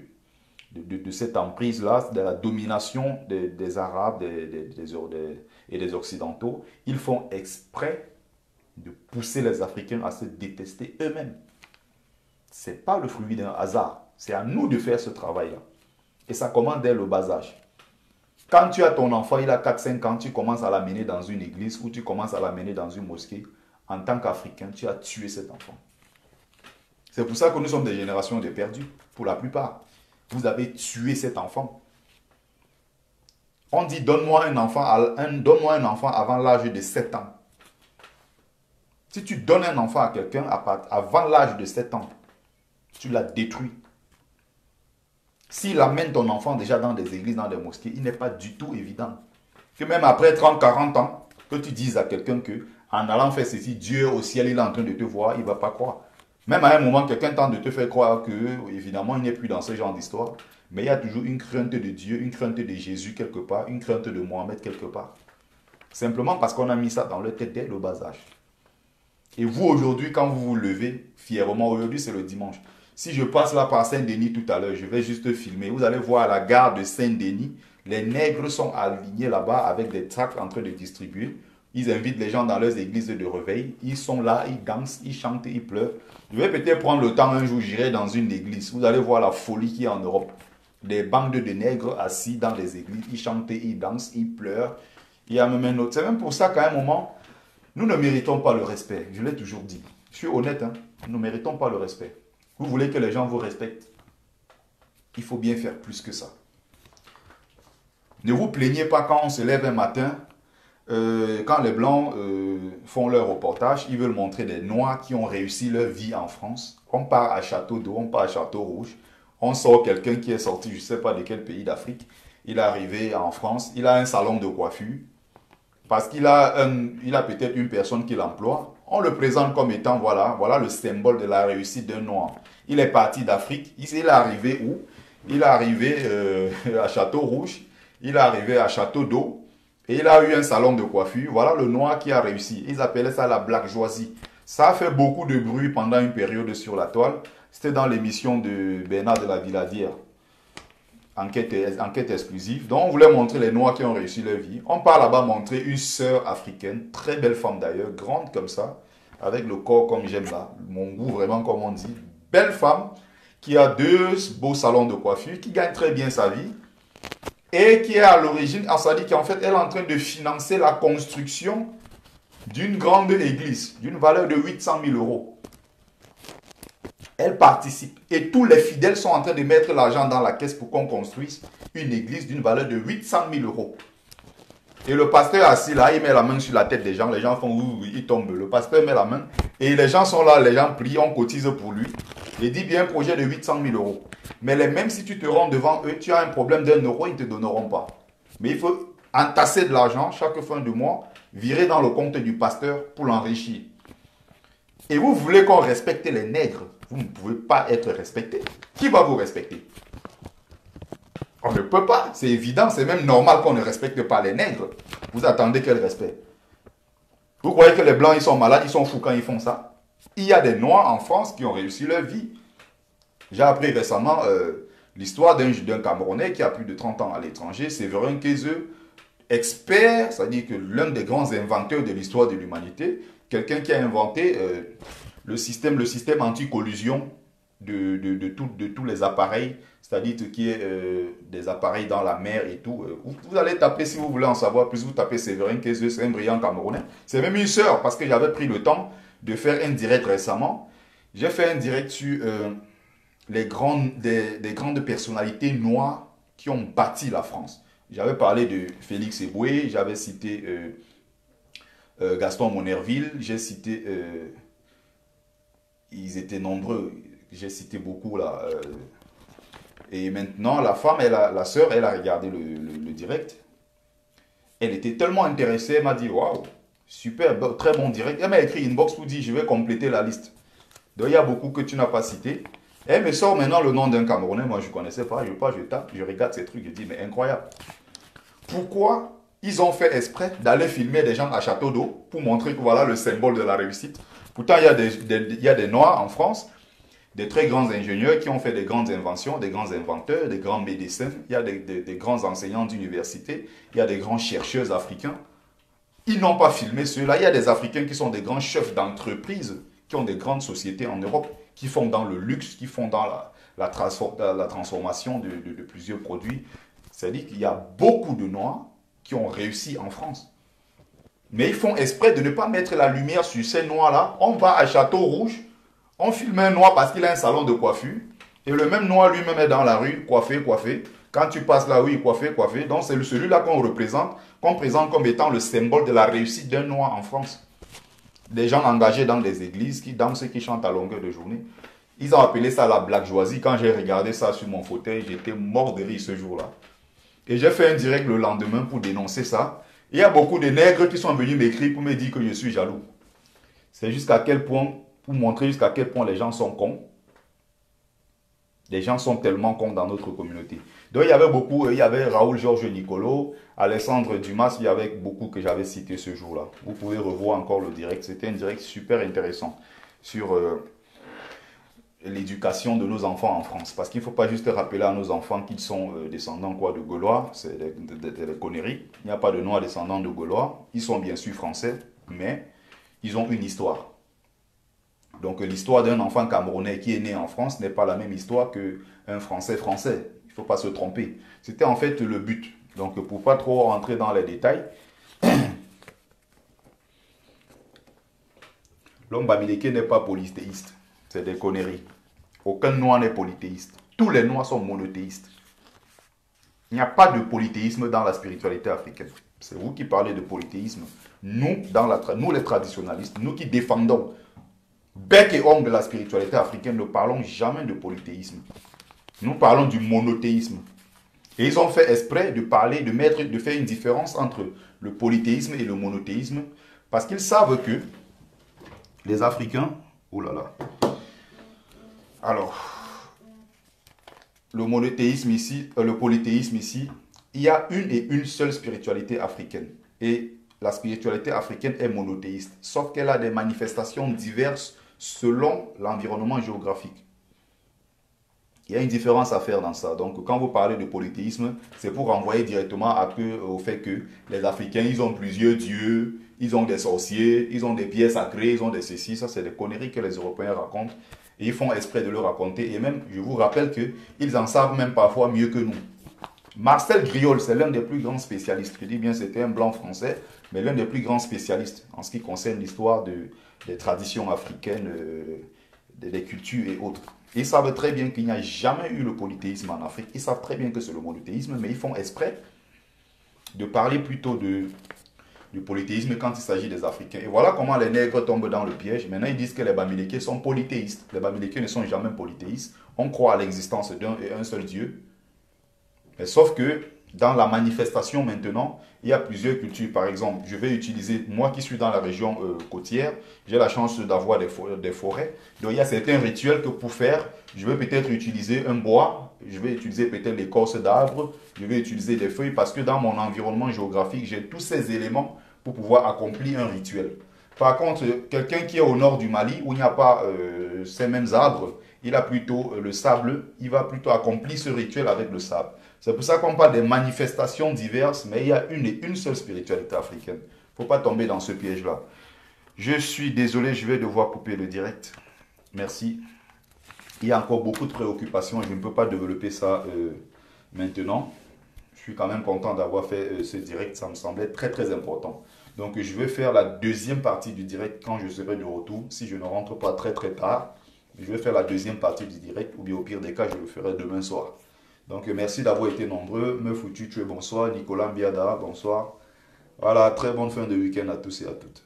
cette emprise-là, de la domination des Arabes et des Occidentaux. Ils font exprès de pousser les Africains à se détester eux-mêmes. Ce n'est pas le fruit d'un hasard. C'est à nous de faire ce travail-là. Et ça commence dès le bas âge. Quand tu as ton enfant, il a 4-5 ans, tu commences à l'amener dans une église ou tu commences à l'amener dans une mosquée. En tant qu'Africain, tu as tué cet enfant. C'est pour ça que nous sommes des générations de perdus, pour la plupart. Vous avez tué cet enfant. On dit donne-moi un enfant avant l'âge de 7 ans. Si tu donnes un enfant à quelqu'un avant l'âge de 7 ans, tu l'as détruit. S'il amène ton enfant déjà dans des églises, dans des mosquées, il n'est pas du tout évident que même après 30, 40 ans, que tu dises à quelqu'un que en allant faire ceci, Dieu au ciel, il est en train de te voir, il ne va pas croire. Même à un moment, quelqu'un tente de te faire croire que, évidemment, il n'est plus dans ce genre d'histoire, mais il y a toujours une crainte de Dieu, une crainte de Jésus quelque part, une crainte de Mohamed quelque part. Simplement parce qu'on a mis ça dans leur tête dès le bas âge. Et vous, aujourd'hui, quand vous vous levez fièrement, aujourd'hui c'est le dimanche, si je passe là par Saint-Denis tout à l'heure, je vais juste filmer. Vous allez voir à la gare de Saint-Denis, les nègres sont alignés là-bas avec des tracts en train de distribuer. Ils invitent les gens dans leurs églises de réveil. Ils sont là, ils dansent, ils chantent, ils pleurent. Je vais peut-être prendre le temps un jour, j'irai dans une église. Vous allez voir la folie qu'il y a en Europe. Des bandes de nègres assis dans les églises. Ils chantent, ils dansent, ils pleurent. Il y a même un autre. C'est même pour ça qu'à un moment, nous ne méritons pas le respect. Je l'ai toujours dit. Je suis honnête, hein? Nous ne méritons pas le respect. Vous voulez que les gens vous respectent? Il faut bien faire plus que ça. Ne vous plaignez pas quand on se lève un matin, quand les Blancs font leur reportage, ils veulent montrer des Noirs qui ont réussi leur vie en France. On part à Château d'Eau, on part à Château Rouge, on sort quelqu'un qui est sorti, je ne sais pas de quel pays d'Afrique, il est arrivé en France, il a un salon de coiffure, parce qu'il a, peut-être une personne qui l'emploie, on le présente comme étant, voilà le symbole de la réussite d'un Noir. Il est parti d'Afrique, il est arrivé où? Il est arrivé à Château Rouge, il est arrivé à Château d'Eau, et il a eu un salon de coiffure. Voilà le Noir qui a réussi. Ils appelaient ça la blackjoisie. Ça a fait beaucoup de bruit pendant une période sur la toile. C'était dans l'émission de Bernard de la Villadière. Enquête exclusive. Donc on voulait montrer les Noirs qui ont réussi leur vie. On part là-bas montrer une sœur africaine, très belle femme d'ailleurs, grande comme ça, avec le corps comme j'aime là, mon goût vraiment comme on dit. Belle femme qui a 2 beaux salons de coiffure, qui gagne très bien sa vie et qui est à l'origine, ça dit qu'en fait elle est en train de financer la construction d'une grande église d'une valeur de 800 000 euros. Elle participe et tous les fidèles sont en train de mettre l'argent dans la caisse pour qu'on construise une église d'une valeur de 800 000 euros. Et le pasteur assis là, il met la main sur la tête des gens, les gens font ouh, ils tombent. Le pasteur met la main et les gens sont là, les gens prient, on cotise pour lui. Il dit bien un projet de 800 000 euros. Mais même si tu te rends devant eux, tu as un problème d'1 euro, ils ne te donneront pas. Mais il faut entasser de l'argent chaque fin de mois, virer dans le compte du pasteur pour l'enrichir. Et vous voulez qu'on respecte les nègres, vous ne pouvez pas être respecté. Qui va vous respecter? On ne peut pas, c'est évident, c'est même normal qu'on ne respecte pas les nègres. Vous attendez quel respect? Vous croyez que les Blancs, ils sont malades, ils sont fous quand ils font ça? Il y a des Noirs en France qui ont réussi leur vie. J'ai appris récemment l'histoire d'un Camerounais qui a plus de 30 ans à l'étranger, Séverin Kézeux, expert, c'est-à-dire que l'un des grands inventeurs de l'histoire de l'humanité, quelqu'un qui a inventé le système anti-collusion de tous les appareils, c'est-à-dire tout qui est des appareils dans la mer et tout. Vous allez taper, si vous voulez en savoir plus, vous tapez Séverin Kézeux, c'est un brillant Camerounais. C'est même une sœur, parce que j'avais pris le temps de faire un direct récemment. J'ai fait un direct sur des grandes personnalités noires qui ont bâti la France. J'avais parlé de Félix Eboué, j'avais cité Gaston Monerville, j'ai cité, ils étaient nombreux, j'ai cité beaucoup là. Et maintenant, la femme, la sœur, elle a regardé le direct. Elle était tellement intéressée, elle m'a dit, waouh, super, très bon direct. Elle m'a écrit inbox pour dire, je vais compléter la liste. Donc il y a beaucoup que tu n'as pas cité. Elle me sort maintenant le nom d'un Camerounais, moi je ne connaissais pas, je tape, je regarde ces trucs, je dis, mais incroyable. Pourquoi ils ont fait exprès d'aller filmer des gens à Château d'Eau pour montrer que voilà le symbole de la réussite? Pourtant, il y a des Noirs en France, des très grands ingénieurs qui ont fait des grandes inventions, des grands inventeurs, des grands médecins, il y a des grands enseignants d'université, il y a des grands chercheurs africains. Ils n'ont pas filmé ceux-là. Il y a des Africains qui sont des grands chefs d'entreprise, qui ont des grandes sociétés en Europe, qui font dans le luxe, qui font dans la transformation de plusieurs produits. C'est-à-dire qu'il y a beaucoup de Noirs qui ont réussi en France. Mais ils font exprès de ne pas mettre la lumière sur ces Noirs-là. On va à Château Rouge, on filme un Noir parce qu'il a un salon de coiffure. Et le même noir lui-même est dans la rue, coiffé, coiffé. Quand tu passes là, oui, coiffé, coiffé. Donc c'est celui-là qu'on présente comme étant le symbole de la réussite d'un noir en France. Des gens engagés dans des églises qui dansent et qui chantent à longueur de journée. Ils ont appelé ça la blackjoisie. Quand j'ai regardé ça sur mon fauteuil, j'étais mort de rire ce jour-là. Et j'ai fait un direct le lendemain pour dénoncer ça. Il y a beaucoup de nègres qui sont venus m'écrire pour me dire que je suis jaloux. C'est jusqu'à quel point, pour montrer jusqu'à quel point les gens sont cons. Les gens sont tellement cons dans notre communauté. Donc il y avait beaucoup, il y avait Raoul Georges Nicolo, Alexandre Dumas, il y avait beaucoup que j'avais cité ce jour-là. Vous pouvez revoir encore le direct. C'était un direct super intéressant sur l'éducation de nos enfants en France. Parce qu'il ne faut pas juste rappeler à nos enfants qu'ils sont descendants quoi, de Gaulois, c'est des conneries. Il n'y a pas de noirs descendants de Gaulois. Ils sont bien sûr français, mais ils ont une histoire. Donc l'histoire d'un enfant camerounais qui est né en France n'est pas la même histoire qu'un Français français. Il ne faut pas se tromper. C'était en fait le but. Donc pour ne pas trop rentrer dans les détails, l'homme bamileke n'est pas polythéiste. C'est des conneries. Aucun noir n'est polythéiste. Tous les noirs sont monothéistes. Il n'y a pas de polythéisme dans la spiritualité africaine. C'est vous qui parlez de polythéisme. Nous, nous les traditionalistes, nous qui défendons bec et ongle de la spiritualité africaine, ne parlons jamais de polythéisme. Nous parlons du monothéisme. Et ils ont fait exprès de parler, de faire une différence entre le polythéisme et le monothéisme, parce qu'ils savent que les Africains, oh là là, alors, le monothéisme ici, le polythéisme ici, il y a une et une seule spiritualité africaine. Et la spiritualité africaine est monothéiste, sauf qu'elle a des manifestations diverses selon l'environnement géographique. Il y a une différence à faire dans ça. Donc, quand vous parlez de polythéisme, c'est pour renvoyer directement au fait que les Africains, ils ont plusieurs dieux, ils ont des sorciers, ils ont des pierres sacrées, ils ont des ceci. Ça, c'est des conneries que les Européens racontent. Et ils font exprès de le raconter. Et même, je vous rappelle qu'ils en savent même parfois mieux que nous. Marcel Griol, c'est l'un des plus grands spécialistes. Je dis bien, c'était un blanc français, mais l'un des plus grands spécialistes en ce qui concerne l'histoire des traditions africaines, des cultures et autres. Ils savent très bien qu'il n'y a jamais eu le polythéisme en Afrique. Ils savent très bien que c'est le monothéisme, mais ils font exprès de parler plutôt du polythéisme quand il s'agit des Africains. Et voilà comment les nègres tombent dans le piège. Maintenant, ils disent que les Bamileke sont polythéistes. Les Bamileke ne sont jamais polythéistes. On croit à l'existence d'un et un seul Dieu. Mais sauf que dans la manifestation maintenant, il y a plusieurs cultures. Par exemple, je vais utiliser, moi qui suis dans la région côtière, j'ai la chance d'avoir des forêts. Donc il y a certains rituels que pour faire, je vais peut-être utiliser un bois, je vais utiliser peut-être l'écorce d'arbre, je vais utiliser des feuilles parce que dans mon environnement géographique, j'ai tous ces éléments pour pouvoir accomplir un rituel. Par contre, quelqu'un qui est au nord du Mali, où il n'y a pas ces mêmes arbres, il a plutôt le sable, il va plutôt accomplir ce rituel avec le sable. C'est pour ça qu'on parle des manifestations diverses, mais il y a une et une seule spiritualité africaine. Il ne faut pas tomber dans ce piège-là. Je suis désolé, je vais devoir couper le direct. Merci. Il y a encore beaucoup de préoccupations et je ne peux pas développer ça maintenant. Je suis quand même content d'avoir fait ce direct, ça me semblait très très important. Donc je vais faire la deuxième partie du direct quand je serai de retour, si je ne rentre pas très très tard. Je vais faire la deuxième partie du direct, ou bien au pire des cas, je le ferai demain soir. Donc merci d'avoir été nombreux. Me foutu, tu es bonsoir. Nicolas Mbiada, bonsoir. Voilà, très bonne fin de week-end à tous et à toutes.